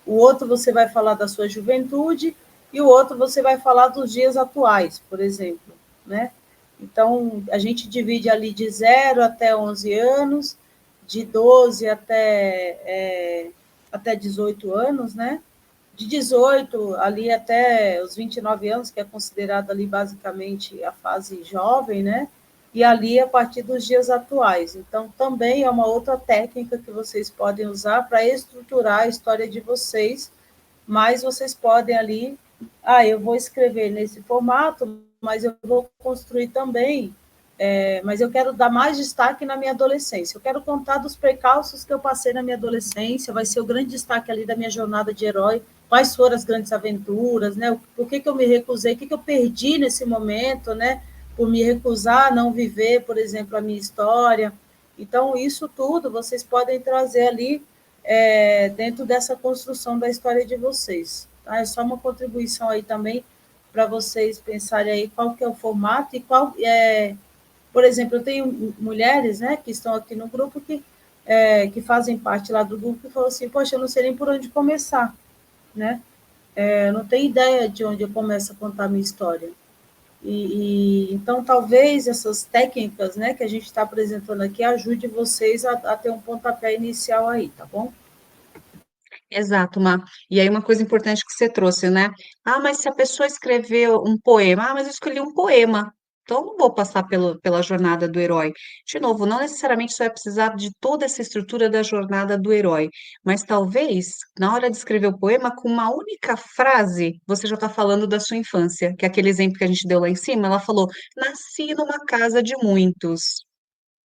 o outro você vai falar da sua juventude e o outro você vai falar dos dias atuais, por exemplo, né? Então, a gente divide ali de 0 até 11 anos, de 12 até 18 anos, né? De 18 ali até os 29 anos, que é considerado ali basicamente a fase jovem, né? E ali a partir dos dias atuais. Então, também é uma outra técnica que vocês podem usar para estruturar a história de vocês, mas vocês podem ali, eu vou escrever nesse formato, mas eu vou construir também, mas eu quero dar mais destaque na minha adolescência. Eu quero contar dos percalços que eu passei na minha adolescência, vai ser o grande destaque ali da minha jornada de herói, quais foram as grandes aventuras, né? Por que eu me recusei, o que eu perdi nesse momento, né? Por me recusar a não viver, por exemplo, a minha história. Então, isso tudo vocês podem trazer ali dentro dessa construção da história de vocês. Tá? É só uma contribuição aí também para vocês pensarem aí qual que é o formato e por exemplo, eu tenho mulheres, né, que estão aqui no grupo que fazem parte lá do grupo e falam assim, poxa, eu não sei nem por onde começar, né? Eu não tenho ideia de onde eu começo a contar a minha história. Então, talvez essas técnicas, né, que a gente está apresentando aqui ajude vocês a ter um pontapé inicial aí, tá bom? Exato, Má. E aí uma coisa importante que você trouxe, né? Ah, mas se a pessoa escreveu um poema, mas eu escolhi um poema, então eu não vou passar pela jornada do herói. De novo, não necessariamente você vai precisar de toda essa estrutura da jornada do herói, mas talvez, na hora de escrever o poema, com uma única frase, você já está falando da sua infância, que é aquele exemplo que a gente deu lá em cima, ela falou, nasci numa casa de muitos.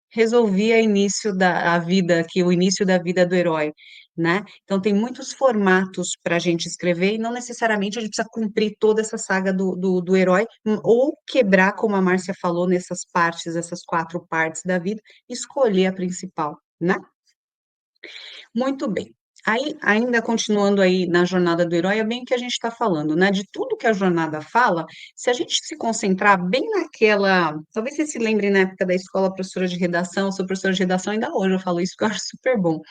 Resolvi a vida aqui, o início da vida do herói, né? Então tem muitos formatos para a gente escrever e não necessariamente a gente precisa cumprir toda essa saga do herói, ou quebrar, como a Márcia falou, nessas partes, essas 4 partes da vida, escolher a principal, né? Muito bem. Aí, ainda continuando aí na jornada do herói, é bem o que a gente está falando, né? De tudo que a jornada fala, se a gente se concentrar bem naquela. Talvez você se lembre na época da escola, professora de redação, sou professora de redação, ainda hoje eu falo isso, que eu acho super bom.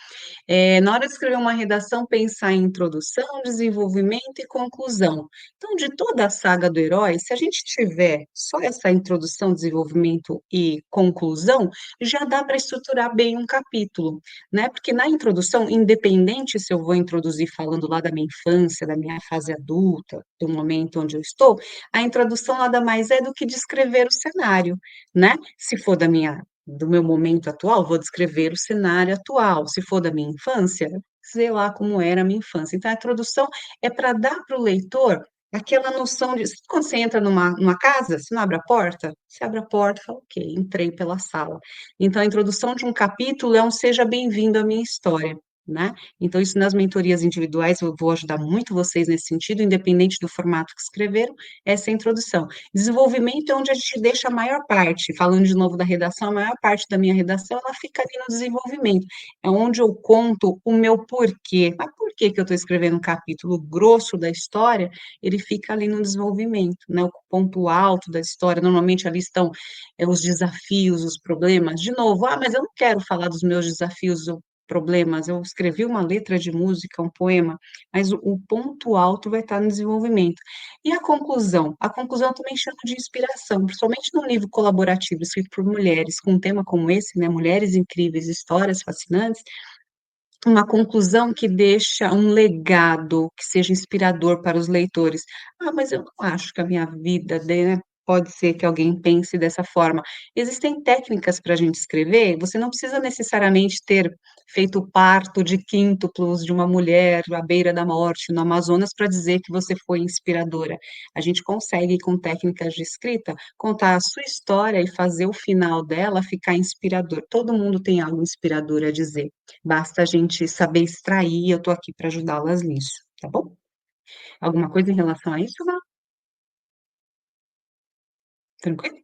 Na hora de escrever uma redação, pensar em introdução, desenvolvimento e conclusão. Então, de toda a saga do herói, se a gente tiver só essa introdução, desenvolvimento e conclusão, já dá para estruturar bem um capítulo, né? Porque na introdução, independente se eu vou introduzir falando lá da minha infância, da minha fase adulta, do momento onde eu estou, a introdução nada mais é do que descrever o cenário, né? Se for do meu momento atual, vou descrever o cenário atual. Se for da minha infância, sei lá como era a minha infância. Então, a introdução é para dar para o leitor aquela noção de. Sabe quando você entra numa casa, você não abre a porta? Você abre a porta e fala, ok, entrei pela sala. Então, a introdução de um capítulo é um seja bem-vindo à minha história. Né? Então, isso nas mentorias individuais, eu vou ajudar muito vocês nesse sentido, independente do formato que escreveram, essa é a introdução. Desenvolvimento é onde a gente deixa a maior parte, falando de novo da redação, a maior parte da minha redação, ela fica ali no desenvolvimento. É onde eu conto o meu porquê. Mas por que que eu estou escrevendo um capítulo grosso da história? Ele fica ali no desenvolvimento, né? O ponto alto da história. Normalmente ali estão os desafios, os problemas. De novo, mas eu não quero falar dos meus desafios ou problemas. Eu escrevi uma letra de música, um poema, mas o ponto alto vai estar no desenvolvimento. E a conclusão? A conclusão eu também chamo de inspiração, principalmente num livro colaborativo escrito por mulheres, com um tema como esse, né? Mulheres incríveis, histórias fascinantes. uma conclusão que deixa um legado que seja inspirador para os leitores. Ah, mas eu não acho que a minha vida, né, pode ser que alguém pense dessa forma. Existem técnicas para a gente escrever, você não precisa necessariamente ter feito o parto de quíntuplos de uma mulher à beira da morte no Amazonas para dizer que você foi inspiradora. A gente consegue, com técnicas de escrita, contar a sua história e fazer o final dela ficar inspirador. Todo mundo tem algo inspirador a dizer. Basta a gente saber extrair e eu tô aqui para ajudá-las nisso, tá bom? Alguma coisa em relação a isso, Má? Tranquilo?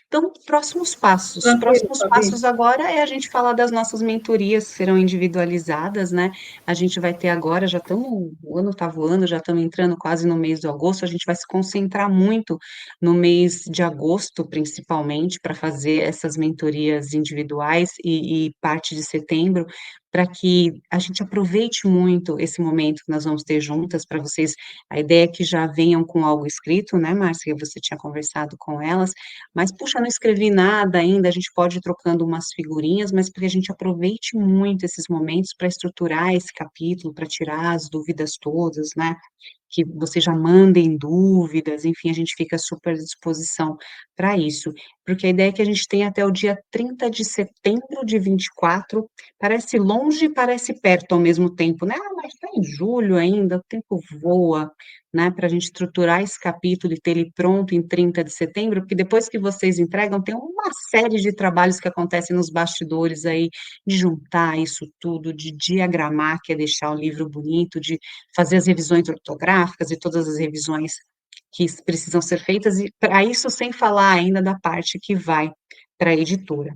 Então, próximos passos. Tranquilo, Próximos Fabi? passos agora é a gente falar das nossas mentorias que serão individualizadas, né? A gente vai ter agora, já estamos, o ano está voando, já estamos entrando quase no mês de agosto, a gente vai se concentrar muito no mês de agosto, principalmente, para fazer essas mentorias individuais e parte de setembro, para que a gente aproveite muito esse momento que nós vamos ter juntas, para vocês, a ideia é que já venham com algo escrito, né, Márcia? Você tinha conversado com elas, mas, puxa, não escrevi nada ainda, a gente pode ir trocando umas figurinhas, mas para que a gente aproveite muito esses momentos para estruturar esse capítulo, para tirar as dúvidas todas, né? Que vocês já mandem dúvidas, enfim, a gente fica super à disposição para isso. Porque a ideia é que a gente tem até o dia 30 de setembro de 24, parece longe e parece perto ao mesmo tempo, né? Ah, mas está em julho ainda, o tempo voa, né? Para a gente estruturar esse capítulo e ter ele pronto em 30 de setembro, porque depois que vocês entregam, tem uma série de trabalhos que acontecem nos bastidores aí, de juntar isso tudo, de diagramar, que é deixar o livro bonito, de fazer as revisões ortográficas e todas as revisões que precisam ser feitas, e para isso sem falar ainda da parte que vai para a editora,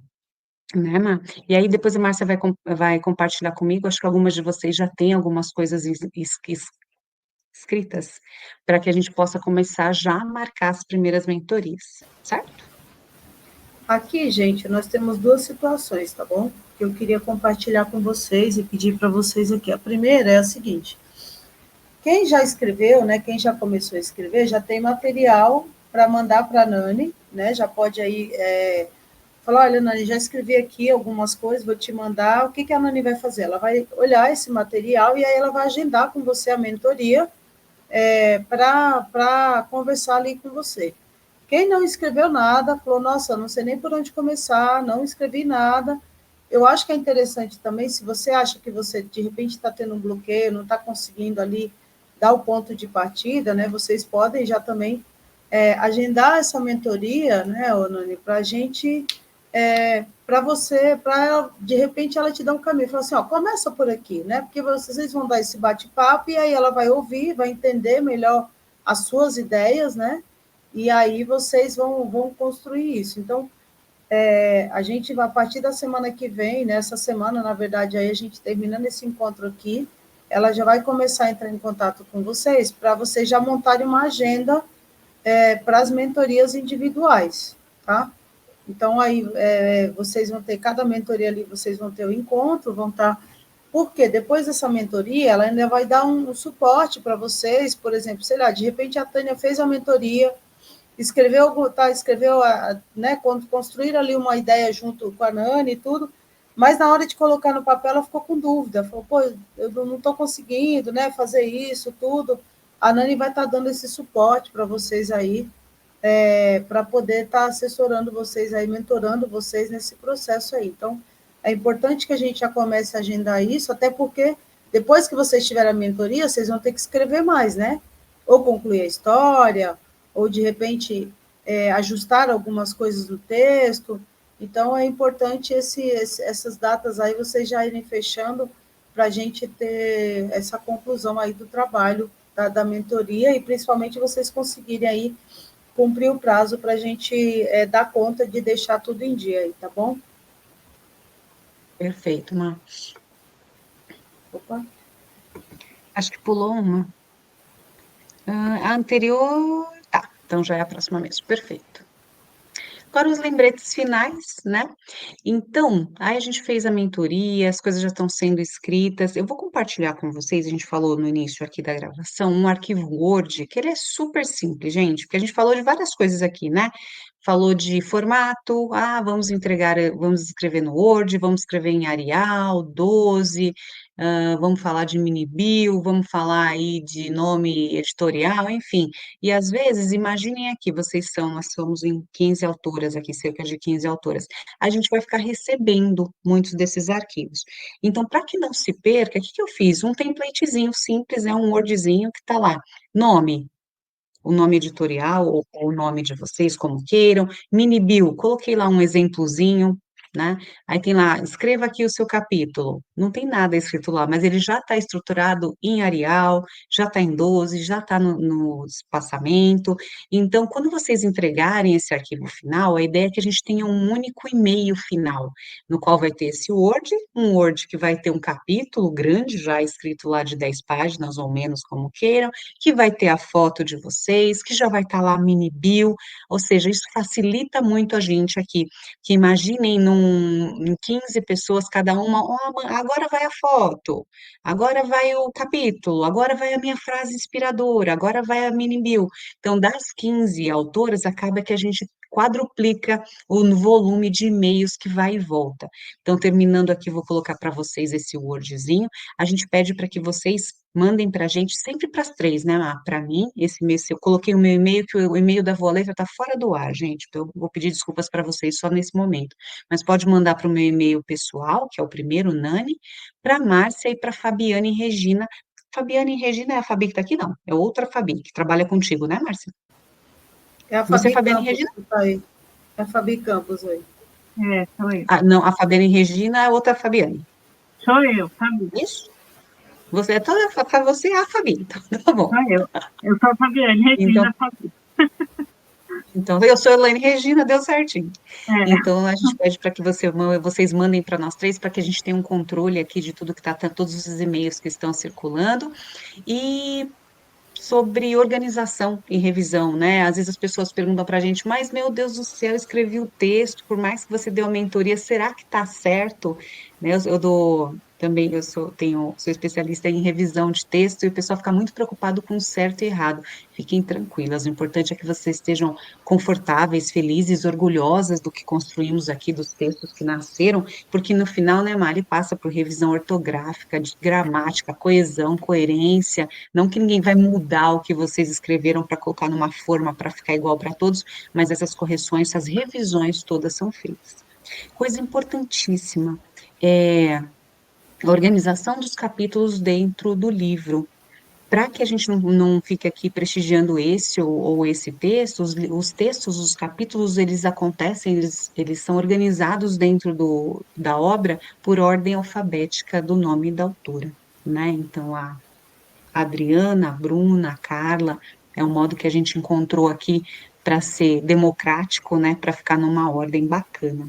né, Má? E aí depois a Márcia vai compartilhar comigo, acho que algumas de vocês já têm algumas coisas escritas, para que a gente possa começar já a marcar as primeiras mentorias, certo? Aqui, gente, nós temos duas situações, tá bom? Que eu queria compartilhar com vocês e pedir para vocês aqui. A primeira é a seguinte: quem já escreveu, né? Quem já começou a escrever, já tem material para mandar para a Nani, né? Já pode aí falar, olha, Nani, já escrevi aqui algumas coisas, vou te mandar. O que a Nani vai fazer? Ela vai olhar esse material e aí ela vai agendar com você a mentoria para conversar ali com você. Quem não escreveu nada, falou, nossa, não sei nem por onde começar, não escrevi nada. Eu acho que é interessante também, se você acha que você, de repente, está tendo um bloqueio, não está conseguindo ali dar o ponto de partida, né? Vocês podem já também agendar essa mentoria, né, Nani, para a gente, para você, para de repente ela te dar um caminho, fala assim, ó, começa por aqui, né? Porque vocês vão dar esse bate-papo e aí ela vai ouvir, vai entender melhor as suas ideias, né? E aí vocês vão construir isso. Então, a gente vai, a partir da semana que vem, nessa semana, na verdade, aí a gente terminando esse encontro aqui, ela já vai começar a entrar em contato com vocês, para vocês já montarem uma agenda para as mentorias individuais, tá? Então, aí, vocês vão ter, cada mentoria ali, vocês vão ter o encontro, vão estar... Porque depois dessa mentoria, ela ainda vai dar um suporte para vocês, por exemplo, sei lá, de repente a Tânia fez a mentoria, escreveu, né, construir ali uma ideia junto com a Nani e tudo, mas na hora de colocar no papel ela ficou com dúvida, falou, pô, eu não estou conseguindo, né, fazer isso, tudo. A Nani vai estar dando esse suporte para vocês aí, para poder estar assessorando vocês aí, mentorando vocês nesse processo aí. Então, é importante que a gente já comece a agendar isso, até porque depois que vocês tiverem a mentoria, vocês vão ter que escrever mais, né? Ou concluir a história, ou de repente ajustar algumas coisas do texto. Então, é importante essas datas aí vocês já irem fechando para a gente ter essa conclusão aí do trabalho da mentoria e principalmente vocês conseguirem aí cumprir o prazo para a gente dar conta de deixar tudo em dia aí, tá bom? Perfeito, Má. Opa. Acho que pulou uma. A anterior, tá, então já é a próxima mesmo, perfeito. Agora os lembretes finais, né? Então, aí a gente fez a mentoria, as coisas já estão sendo escritas. Eu vou compartilhar com vocês, a gente falou no início aqui da gravação, um arquivo Word, que ele é super simples, gente, porque a gente falou de várias coisas aqui, né? Falou de formato, vamos escrever no Word, vamos escrever em Arial, 12, vamos falar de mini bio, vamos falar aí de nome editorial, enfim. E às vezes, imaginem aqui, nós somos em 15 autoras aqui, cerca de 15 autoras. A gente vai ficar recebendo muitos desses arquivos. Então, para que não se perca, o que que eu fiz? Um templatezinho simples, é um Wordzinho que está lá. Nome, o nome editorial ou o nome de vocês, como queiram. Mini bio, coloquei lá um exemplozinho, né? Aí tem lá, escreva aqui o seu capítulo. Não tem nada escrito lá, mas ele já está estruturado em Arial, já está em 12, já está no espaçamento. Então, quando vocês entregarem esse arquivo final, a ideia é que a gente tenha um único e-mail final, no qual vai ter esse Word, um Word que vai ter um capítulo grande, já escrito lá de 10 páginas ou menos, como queiram, que vai ter a foto de vocês, que já vai estar lá a mini bio, ou seja, isso facilita muito a gente aqui, que imaginem em 15 pessoas, cada uma, agora vai a foto, agora vai o capítulo, agora vai a minha frase inspiradora, agora vai a mini bio. Então, das 15 autoras, acaba que a gente quadruplica o volume de e-mails que vai e volta. Então, terminando aqui, vou colocar para vocês esse Wordzinho. A gente pede para que vocês mandem para a gente sempre para as três, né? Para mim, esse mês, eu coloquei o meu e-mail, que o e-mail da Voa Letra está fora do ar, gente. Então, eu vou pedir desculpas para vocês só nesse momento. Mas pode mandar para o meu e-mail pessoal, que é o primeiro, Nani, para a Márcia e para a Fabiane e Regina. Fabiane e Regina é a Fabi que está aqui? Não, é outra Fabi, que trabalha contigo, né, Márcia? É a Você é Fabi Fabiane e Campos Regina? que está aí. É a Fabi Campos aí. Sou eu. Ah, não, a Fabiane e Regina é outra Fabiane. Sou eu, Fabi. Isso? Você é toda, você é a Fabi, então tá bom. Sou eu. Eu sou a Fabiane, Regina Fabi. Então, eu sou Elaine Regina, deu certinho. É. Então, a gente pede para que vocês mandem para nós três, para que a gente tenha um controle aqui de tudo que está, todos os e-mails que estão circulando. E sobre organização e revisão, né? Às vezes as pessoas perguntam para a gente, mas meu Deus do céu, eu escrevi o texto, por mais que você dê uma mentoria, será que está certo? Né? Eu dou também, sou especialista em revisão de texto e o pessoal fica muito preocupado com o certo e errado. Fiquem tranquilas, o importante é que vocês estejam confortáveis, felizes, orgulhosas do que construímos aqui, dos textos que nasceram, porque no final, né, Mari, passa por revisão ortográfica, de gramática, coesão, coerência, não que ninguém vai mudar o que vocês escreveram para colocar numa forma para ficar igual para todos, mas essas correções, essas revisões todas são feitas. Coisa importantíssima é a organização dos capítulos dentro do livro. Para que a gente não fique aqui prestigiando esse ou esse texto, os textos, os capítulos, eles acontecem, eles são organizados dentro da obra por ordem alfabética do nome da autora, né? Então, a Adriana, a Bruna, a Carla, é um modo que a gente encontrou aqui para ser democrático, né, para ficar numa ordem bacana.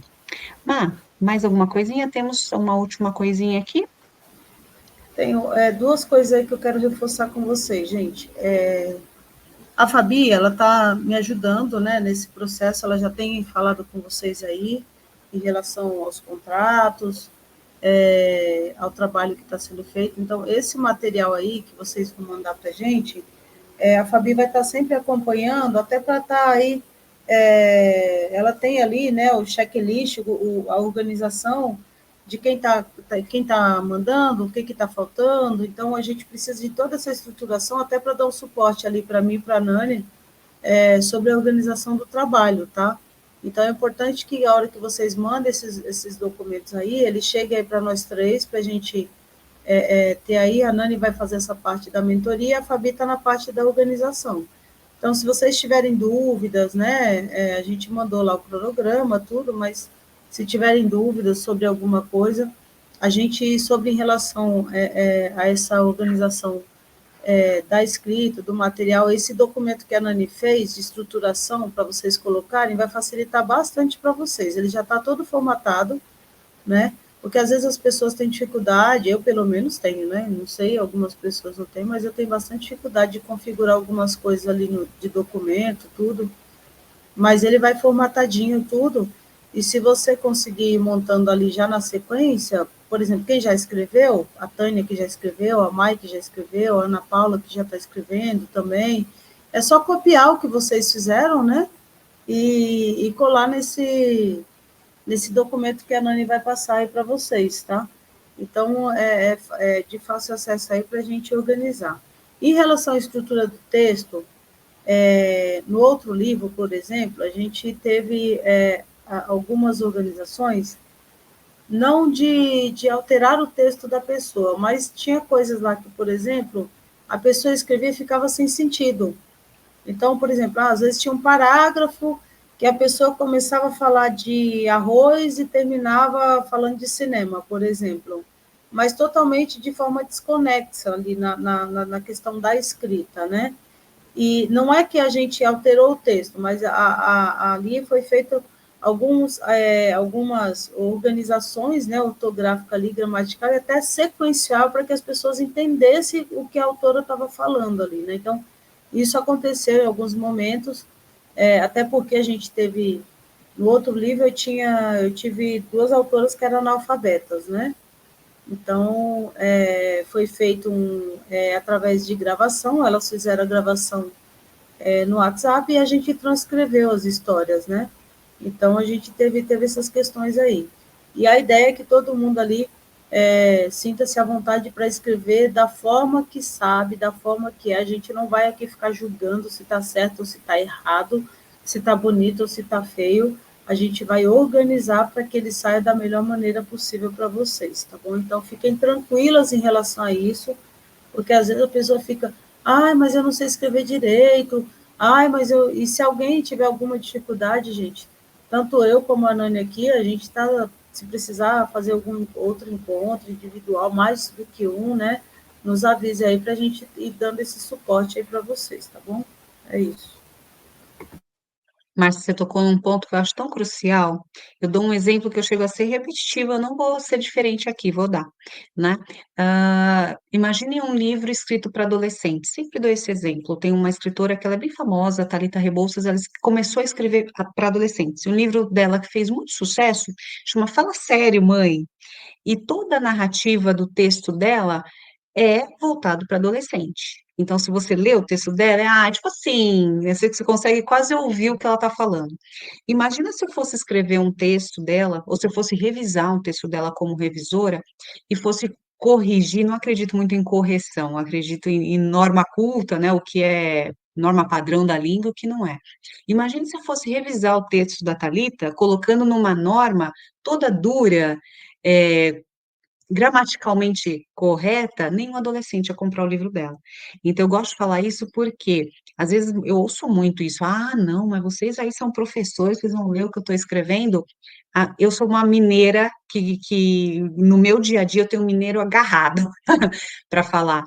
Mais alguma coisinha? Temos uma última coisinha aqui? Tenho duas coisas aí que eu quero reforçar com vocês, gente. A Fabi, ela está me ajudando, né, nesse processo, ela já tem falado com vocês aí em relação aos contratos, ao trabalho que está sendo feito. Então, esse material aí que vocês vão mandar para a gente, a Fabi vai estar sempre acompanhando, até para estar aí, ela tem ali, né, o checklist, a organização de quem tá mandando, o que está faltando. Então, a gente precisa de toda essa estruturação até para dar um suporte ali para mim e para a Nani, sobre a organização do trabalho, tá? Então, é importante que a hora que vocês mandem esses documentos aí, eles cheguem aí para nós três, para a gente ter aí, a Nani vai fazer essa parte da mentoria e a Fabi está na parte da organização. Então, se vocês tiverem dúvidas, né, a gente mandou lá o cronograma, tudo, mas se tiverem dúvidas sobre alguma coisa, a gente, sobre em relação a essa organização da escrita, do material, esse documento que a Nani fez de estruturação para vocês colocarem, vai facilitar bastante para vocês. Ele já está todo formatado, né? Porque às vezes as pessoas têm dificuldade, eu pelo menos tenho, né? Não sei, algumas pessoas não têm, mas eu tenho bastante dificuldade de configurar algumas coisas ali de documento, tudo. Mas ele vai formatadinho tudo, e se você conseguir ir montando ali já na sequência, por exemplo, quem já escreveu, a Tânia que já escreveu, a Mai que já escreveu, a Ana Paula que já está escrevendo também, é só copiar o que vocês fizeram, né? E colar nesse documento que a Nani vai passar aí para vocês, tá? Então, é de fácil acesso aí para a gente organizar. Em relação à estrutura do texto, no outro livro, por exemplo, a gente teve algumas organizações, não de alterar o texto da pessoa, mas tinha coisas lá que, por exemplo, a pessoa escrevia e ficava sem sentido. Então, por exemplo, às vezes tinha um parágrafo que a pessoa começava a falar de arroz e terminava falando de cinema, por exemplo, mas totalmente de forma desconexa ali na questão da escrita, né? E não é que a gente alterou o texto, mas ali foi feito algumas organizações, né, ortográfica ali, gramatical, e até sequencial, para que as pessoas entendessem o que a autora estava falando ali, né? Então, isso aconteceu em alguns momentos, até porque a gente teve, no outro livro, eu tive duas autoras que eram analfabetas, né? Então, foi feito através de gravação, elas fizeram a gravação no WhatsApp e a gente transcreveu as histórias, né? Então, a gente teve essas questões aí. E a ideia é que todo mundo ali sinta-se à vontade para escrever da forma que sabe, da forma que é. A gente não vai aqui ficar julgando se está certo ou se está errado, se está bonito ou se está feio. A gente vai organizar para que ele saia da melhor maneira possível para vocês, tá bom? Então, fiquem tranquilas em relação a isso, porque às vezes a pessoa fica, ai, mas eu não sei escrever direito, ai, mas eu... E se alguém tiver alguma dificuldade, gente, tanto eu como a Nani aqui, a gente está, se precisar fazer algum outro encontro individual, mais do que um, né, nos avise aí para a gente ir dando esse suporte aí para vocês, tá bom? É isso. Márcia, você tocou num ponto que eu acho tão crucial. Eu dou um exemplo que eu chego a ser repetitiva, eu não vou ser diferente aqui, vou dar, né? Imagine um livro escrito para adolescentes. Sempre dou esse exemplo. Tem uma escritora que ela é bem famosa, a Thalita Rebouças, ela começou a escrever para adolescentes. Um livro dela que fez muito sucesso chama Fala Sério, Mãe. E toda a narrativa do texto dela é voltado para adolescente. Então, se você lê o texto dela, tipo assim, você consegue quase ouvir o que ela está falando. Imagina se eu fosse escrever um texto dela, ou se eu fosse revisar um texto dela como revisora, e fosse corrigir, não acredito muito em correção, acredito em norma culta, né, o que é norma padrão da língua, o que não é. Imagine se eu fosse revisar o texto da Thalita, colocando numa norma toda dura, é, gramaticalmente correta, nenhum adolescente ia comprar o livro dela. Então, eu gosto de falar isso porque, às vezes, eu ouço muito isso. Ah, não, mas vocês aí são professores, vocês vão ler o que eu estou escrevendo. Eu sou uma mineira que, no meu dia a dia, eu tenho um mineiro agarrado para falar.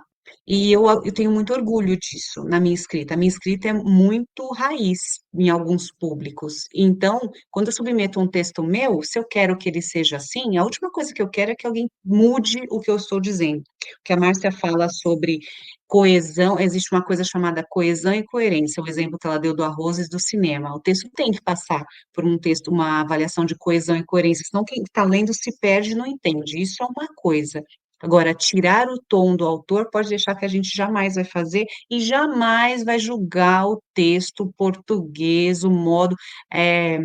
E eu tenho muito orgulho disso na minha escrita. A minha escrita é muito raiz em alguns públicos. Então, quando eu submeto um texto meu, se eu quero que ele seja assim, a última coisa que eu quero é que alguém mude o que eu estou dizendo. Que a Márcia fala sobre coesão, existe uma coisa chamada coesão e coerência, o exemplo que ela deu do arroz e do cinema. O texto tem que passar por um texto, uma avaliação de coesão e coerência, senão quem está lendo se perde e não entende. Isso é uma coisa. Agora, tirar o tom do autor pode deixar que a gente jamais vai fazer e jamais vai julgar o texto o português, o modo, é,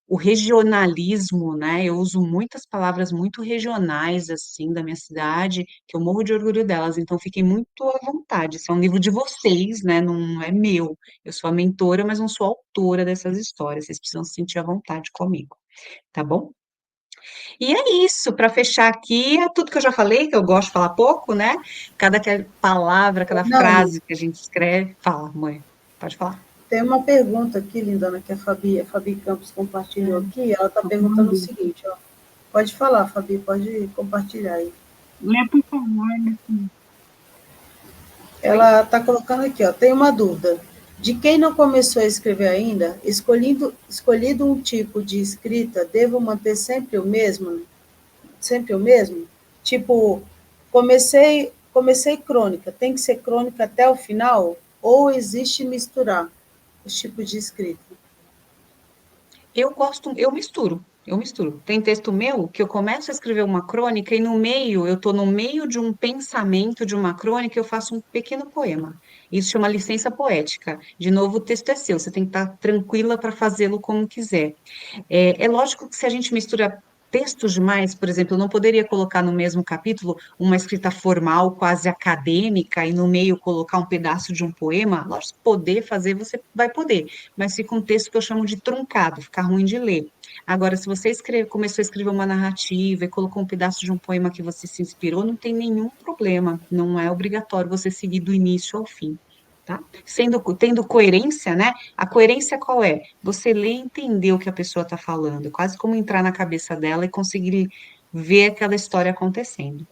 o regionalismo, né? Eu uso muitas palavras muito regionais, assim, da minha cidade, que eu morro de orgulho delas, então fiquem muito à vontade. Esse é um livro de vocês, né? Não é meu. Eu sou a mentora, mas não sou a autora dessas histórias. Vocês precisam se sentir à vontade comigo, tá bom? E é isso, para fechar aqui, é tudo que eu já falei, que eu gosto de falar pouco, né? Cada palavra, cada Nani, frase que a gente escreve. Fala, mãe, pode falar. tem uma pergunta aqui, lindona, que a Fabi Campos compartilhou aqui, ela está perguntando o seguinte, ó. Pode falar, Fabi, pode compartilhar aí. Lê, por favor. Né? Ela está colocando aqui, ó, tem uma dúvida. De quem não começou a escrever ainda, escolhido um tipo de escrita, devo manter sempre o mesmo? Sempre o mesmo? Tipo, comecei crônica, tem que ser crônica até o final? Ou existe misturar os tipos de escrita? Eu misturo. Tem texto meu que eu começo a escrever uma crônica e no meio, eu estou no meio de um pensamento de uma crônica, eu faço um pequeno poema. Isso chama licença poética. De novo, o texto é seu, você tem que estar tranquila para fazê-lo como quiser. É lógico que se a gente mistura textos demais, por exemplo, eu não poderia colocar no mesmo capítulo uma escrita formal, quase acadêmica, e no meio colocar um pedaço de um poema. Lógico, poder fazer, você vai poder, mas fica um texto que eu chamo de truncado, fica ruim de ler. Agora, se você começou a escrever uma narrativa e colocou um pedaço de um poema que você se inspirou, não tem nenhum problema, não é obrigatório você seguir do início ao fim. Tá? Tendo coerência, né? A coerência qual é? Você lê e entender o que a pessoa está falando, quase como entrar na cabeça dela e conseguir ver aquela história acontecendo.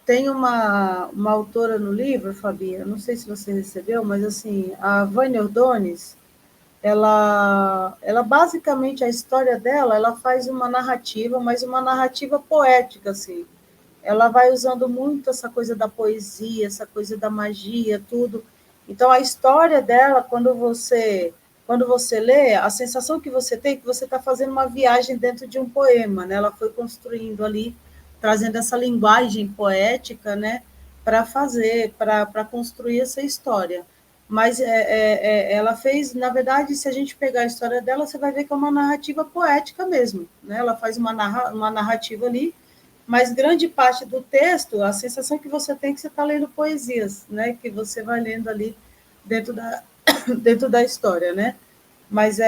Tem uma autora no livro, Fabi, não sei se você recebeu, mas assim, a Vânia Ordones, ela basicamente, a história dela, ela faz uma narrativa, mas uma narrativa poética, assim. Ela vai usando muito essa coisa da poesia, essa coisa da magia, tudo. Então, a história dela, quando você lê, a sensação que você tem é que você está fazendo uma viagem dentro de um poema, né? Ela foi construindo ali, trazendo essa linguagem poética, né? Para construir essa história. Mas ela fez, na verdade, se a gente pegar a história dela, você vai ver que é uma narrativa poética mesmo, né? Ela faz uma narrativa ali, mas grande parte do texto, a sensação que você tem é que você está lendo poesias, né? Que você vai lendo ali dentro da, dentro da história, né? Mas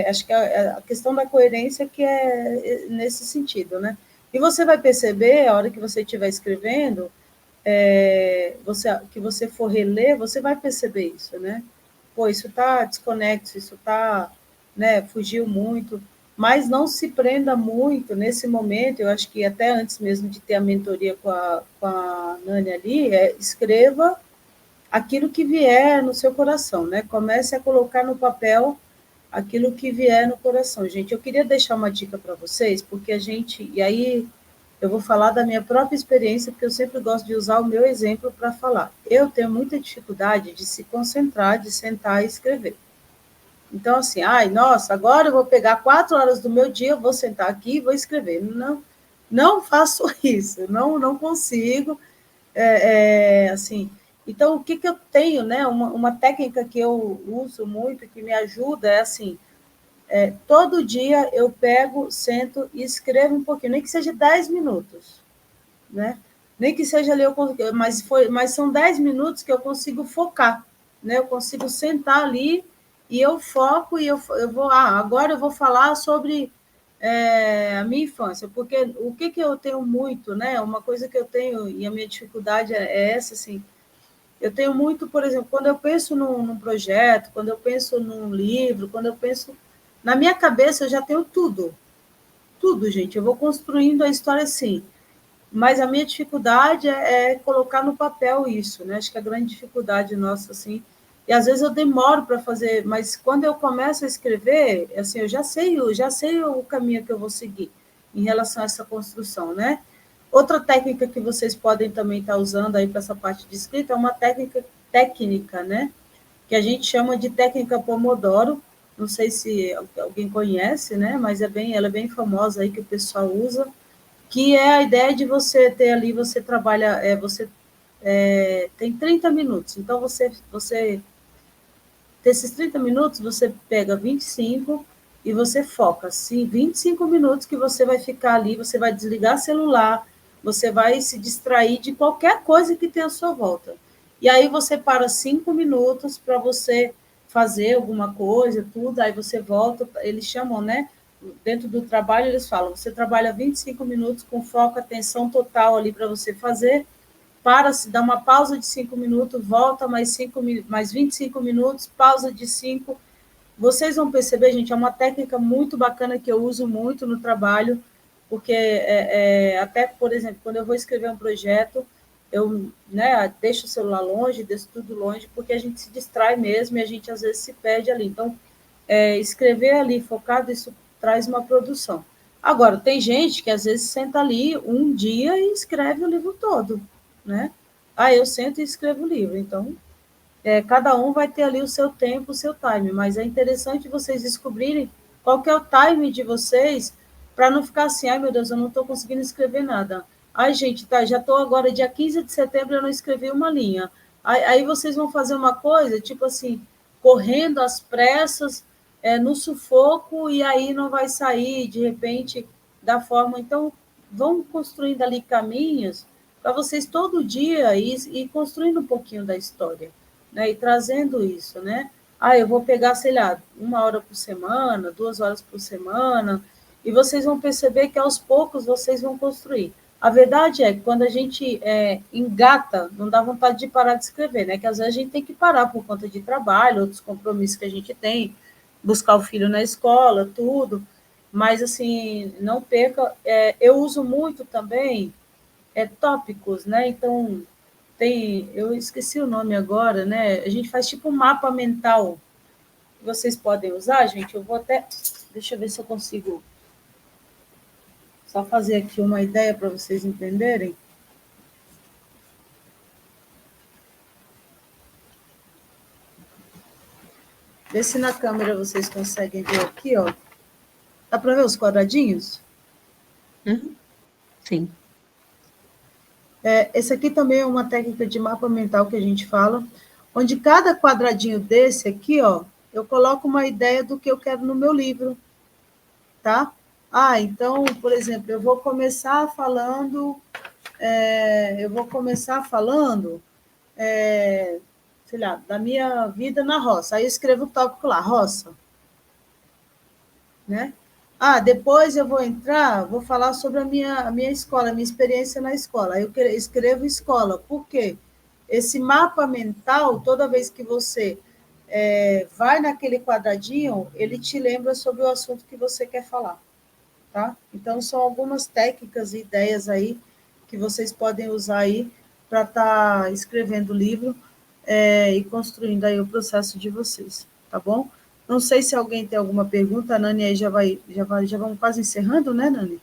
acho que a questão da coerência que é nesse sentido, né? E você vai perceber, a hora que você estiver escrevendo, que você for reler, você vai perceber isso, né? Pô, isso está desconexo, isso está, né, fugiu muito, mas não se prenda muito nesse momento, eu acho que até antes mesmo de ter a mentoria com a Nani ali, escreva aquilo que vier no seu coração, né? Comece a colocar no papel aquilo que vier no coração. Gente, eu queria deixar uma dica para vocês, porque e aí eu vou falar da minha própria experiência, porque eu sempre gosto de usar o meu exemplo para falar. Eu tenho muita dificuldade de se concentrar, de sentar e escrever. Então, assim, nossa, agora eu vou pegar 4 horas do meu dia, vou sentar aqui e vou escrever. Não, não faço isso, não consigo. Assim, então, o que eu tenho, né? Uma técnica que eu uso muito, que me ajuda, é assim, todo dia eu pego, sento e escrevo um pouquinho, nem que seja 10 minutos, né? Nem que seja ali, mas são 10 minutos que eu consigo focar, né? Eu consigo sentar ali e eu foco e eu vou, agora eu vou falar sobre a minha infância, porque o que eu tenho muito, né? Uma coisa que eu tenho, e a minha dificuldade é essa, assim, eu tenho muito, por exemplo, quando eu penso num projeto, quando eu penso num livro, quando eu penso... Na minha cabeça eu já tenho tudo, gente. Eu vou construindo a história assim. Mas a minha dificuldade é colocar no papel isso, né? Acho que a grande dificuldade nossa, assim. E às vezes eu demoro para fazer, mas quando eu começo a escrever, assim, eu já sei o caminho que eu vou seguir em relação a essa construção, né? Outra técnica que vocês podem também estar usando aí para essa parte de escrita é uma técnica, né? Que a gente chama de técnica Pomodoro. Não sei se alguém conhece, né? Mas ela é bem famosa aí que o pessoal usa, que é a ideia de você ter ali, você trabalha, tem 30 minutos. Então, desses 30 minutos, você pega 25 e você foca. Sim, 25 minutos que você vai ficar ali, você vai desligar celular, você vai se distrair de qualquer coisa que tenha à sua volta. E aí você para 5 minutos para você fazer alguma coisa, tudo, aí você volta, eles chamam, né? Dentro do trabalho, eles falam, você trabalha 25 minutos com foco, atenção total ali para você fazer, para-se, dá uma pausa de 5 minutos, volta mais 25 minutos, pausa de 5. Vocês vão perceber, gente, é uma técnica muito bacana que eu uso muito no trabalho, porque até, por exemplo, quando eu vou escrever um projeto, eu, né, deixo o celular longe, deixo tudo longe, porque a gente se distrai mesmo e a gente às vezes se perde ali. Então, escrever ali focado, isso traz uma produção. Agora, tem gente que às vezes senta ali um dia e escreve o livro todo, né? Eu sento e escrevo o livro. Então, cada um vai ter ali o seu tempo, o seu time, mas é interessante vocês descobrirem qual que é o time de vocês, para não ficar assim, meu Deus, eu não estou conseguindo escrever nada. Gente, tá, já estou agora, dia 15 de setembro, eu não escrevi uma linha. Aí vocês vão fazer uma coisa, tipo assim, correndo às pressas, no sufoco e aí não vai sair, de repente, da forma. Então, vão construindo ali caminhos para vocês todo dia ir construindo um pouquinho da história, né? E trazendo isso, né? Ah, eu vou pegar, sei lá, 1 hora por semana, 2 horas por semana, e vocês vão perceber que aos poucos vocês vão construir. A verdade é que quando a gente engata, não dá vontade de parar de escrever, né? Que às vezes a gente tem que parar por conta de trabalho, outros compromissos que a gente tem, buscar o filho na escola, tudo. Mas, assim, não perca. Eu uso muito também tópicos, né? Então, eu esqueci o nome agora, né? A gente faz tipo um mapa mental que vocês podem usar, gente. Eu vou até. Deixa eu ver se eu consigo só fazer aqui uma ideia para vocês entenderem. Vê se na câmera vocês conseguem ver aqui, ó. Dá para ver os quadradinhos? Sim. Esse aqui também é uma técnica de mapa mental que a gente fala, onde cada quadradinho desse aqui, ó, eu coloco uma ideia do que eu quero no meu livro, tá? Ah, então, por exemplo, eu vou começar falando, sei lá, da minha vida na roça. Aí eu escrevo o tópico lá, roça, né? Ah, depois eu vou falar sobre a minha escola, a minha experiência na escola. Aí eu escrevo escola. Por quê? Esse mapa mental, toda vez que você vai naquele quadradinho, ele te lembra sobre o assunto que você quer falar, tá? Então, são algumas técnicas e ideias aí que vocês podem usar aí para estar escrevendo o livro e construindo aí o processo de vocês, tá bom? Não sei se alguém tem alguma pergunta, a Nani aí já vamos quase encerrando, né, Nani?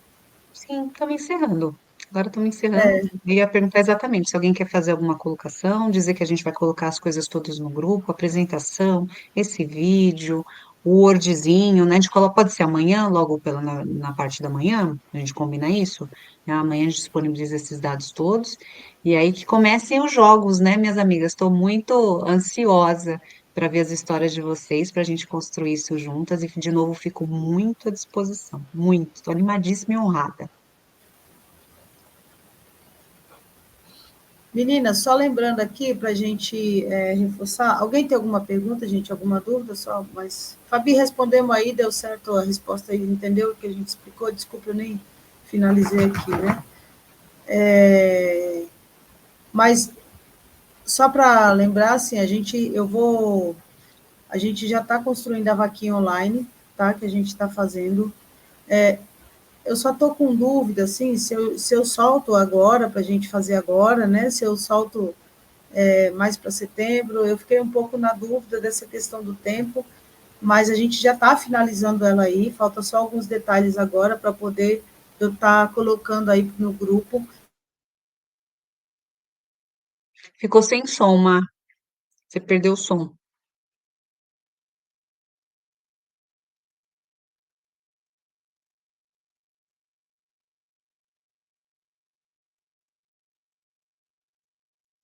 Sim, estamos encerrando. Agora estamos encerrando. Eu ia perguntar exatamente se alguém quer fazer alguma colocação, dizer que a gente vai colocar as coisas todas no grupo, apresentação, esse vídeo, o Wordzinho, né? A gente coloca, pode ser amanhã, logo na parte da manhã, a gente combina isso. Né? Amanhã a gente disponibiliza esses dados todos. E aí que comecem os jogos, né, minhas amigas? Estou muito ansiosa para ver as histórias de vocês, para a gente construir isso juntas. E, de novo, fico muito à disposição. Muito. Estou animadíssima e honrada. Menina, só lembrando aqui para a gente reforçar, alguém tem alguma pergunta, gente, alguma dúvida? Só, mas Fabi, respondemos aí, deu certo a resposta aí, entendeu o que a gente explicou? Desculpa, eu nem finalizei aqui, né? Mas só para lembrar, assim, a gente já está construindo a vaquinha online, tá? Que a gente está fazendo. Eu só estou com dúvida, assim, se eu solto agora, para a gente fazer agora, né? Se eu solto mais para setembro, eu fiquei um pouco na dúvida dessa questão do tempo, mas a gente já está finalizando ela aí, falta só alguns detalhes agora para poder eu estar colocando aí no grupo. Ficou sem som, Má. Você perdeu o som.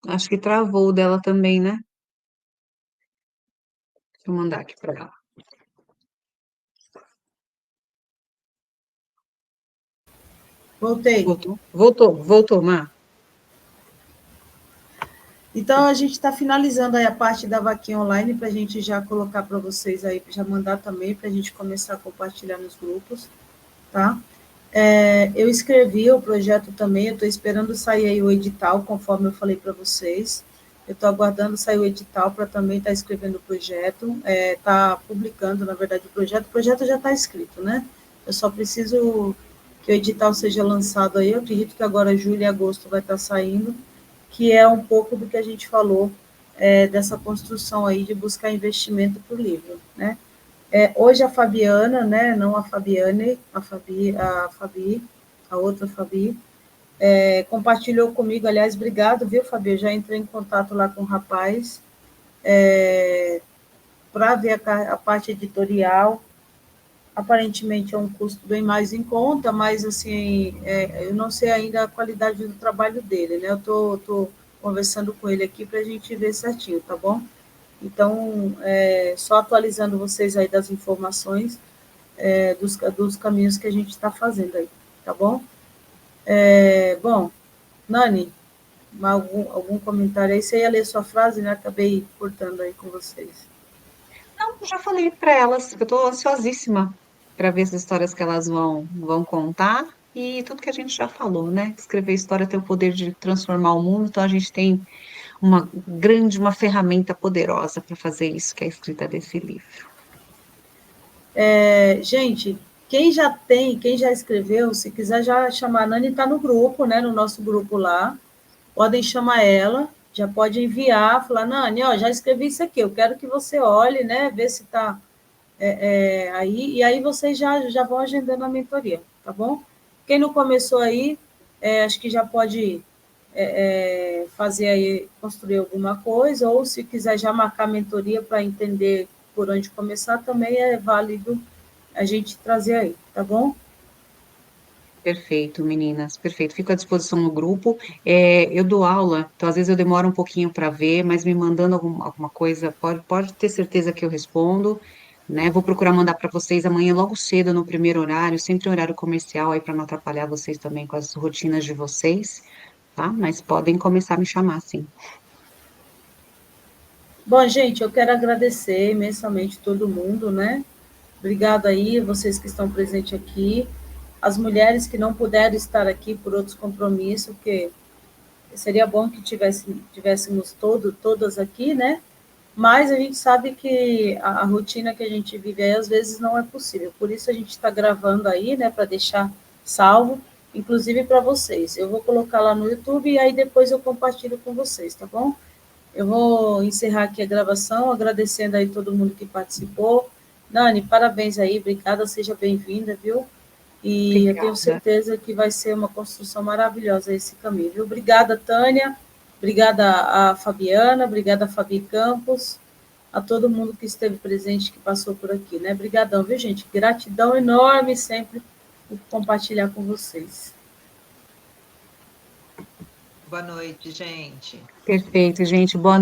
Acho que travou o dela também, né? Deixa eu mandar aqui para ela. Voltei. Voltou, Má. Então, a gente está finalizando aí a parte da vaquinha online para a gente já colocar para vocês aí, já mandar também para a gente começar a compartilhar nos grupos, tá? Eu escrevi o projeto também, eu estou esperando sair aí o edital, conforme eu falei para vocês. Eu estou aguardando sair o edital para também estar escrevendo o projeto, publicando, na verdade, o projeto já está escrito, né? Eu só preciso que o edital seja lançado aí, eu acredito que agora julho e agosto vai estar saindo, que é um pouco do que a gente falou dessa construção aí de buscar investimento para o livro, né? Hoje a Fabiana, né, não a Fabiane, a outra Fabi, compartilhou comigo, aliás, obrigado, viu, Fabi? Eu já entrei em contato lá com o rapaz para ver a parte editorial. Aparentemente é um custo bem mais em conta, mas assim, eu não sei ainda a qualidade do trabalho dele, né? Eu tô conversando com ele aqui para a gente ver certinho, tá bom? Então, só atualizando vocês aí das informações dos caminhos que a gente está fazendo aí, tá bom? Bom, Nani, algum comentário aí? Você ia ler sua frase, né? Acabei cortando aí com vocês. Não, eu já falei para elas que eu estou ansiosíssima para ver as histórias que elas vão contar e tudo que a gente já falou, né? Escrever história tem o poder de transformar o mundo, então a gente tem uma ferramenta poderosa para fazer isso, que é a escrita desse livro. Gente, quem já escreveu, se quiser já chamar a Nani, está no grupo, né? No nosso grupo lá. Podem chamar ela, já pode enviar, falar, Nani, ó, já escrevi isso aqui, eu quero que você olhe, né? Ver se está aí, e aí vocês já vão agendando a mentoria, tá bom? Quem não começou aí, acho que já pode fazer aí, construir alguma coisa, ou se quiser já marcar a mentoria para entender por onde começar, também é válido a gente trazer aí, tá bom? Perfeito, meninas, perfeito. Fico à disposição no grupo. Eu dou aula, então às vezes eu demoro um pouquinho para ver, mas me mandando alguma coisa, pode ter certeza que eu respondo, né? Vou procurar mandar para vocês amanhã logo cedo, no primeiro horário, sempre horário comercial, aí para não atrapalhar vocês também com as rotinas de vocês, tá? Mas podem começar a me chamar, sim. Bom, gente, eu quero agradecer imensamente todo mundo, né? Obrigada aí, vocês que estão presentes aqui, as mulheres que não puderam estar aqui por outros compromissos, porque seria bom que tivéssemos todas aqui, né? Mas a gente sabe que a rotina que a gente vive aí, às vezes não é possível. Por isso a gente está gravando aí, né, para deixar salvo, inclusive para vocês. Eu vou colocar lá no YouTube e aí depois eu compartilho com vocês, tá bom? Eu vou encerrar aqui a gravação, agradecendo aí todo mundo que participou. Nani, parabéns aí, obrigada, seja bem-vinda, viu? E eu tenho Obrigada. certeza que vai ser uma construção maravilhosa esse caminho, viu? Obrigada, Tânia, obrigada a Fabiana, obrigada a Fabi Campos, a todo mundo que esteve presente, que passou por aqui, né? Obrigadão, viu, gente? Gratidão enorme sempre por compartilhar com vocês. Boa noite, gente. Perfeito, gente. Boa noite.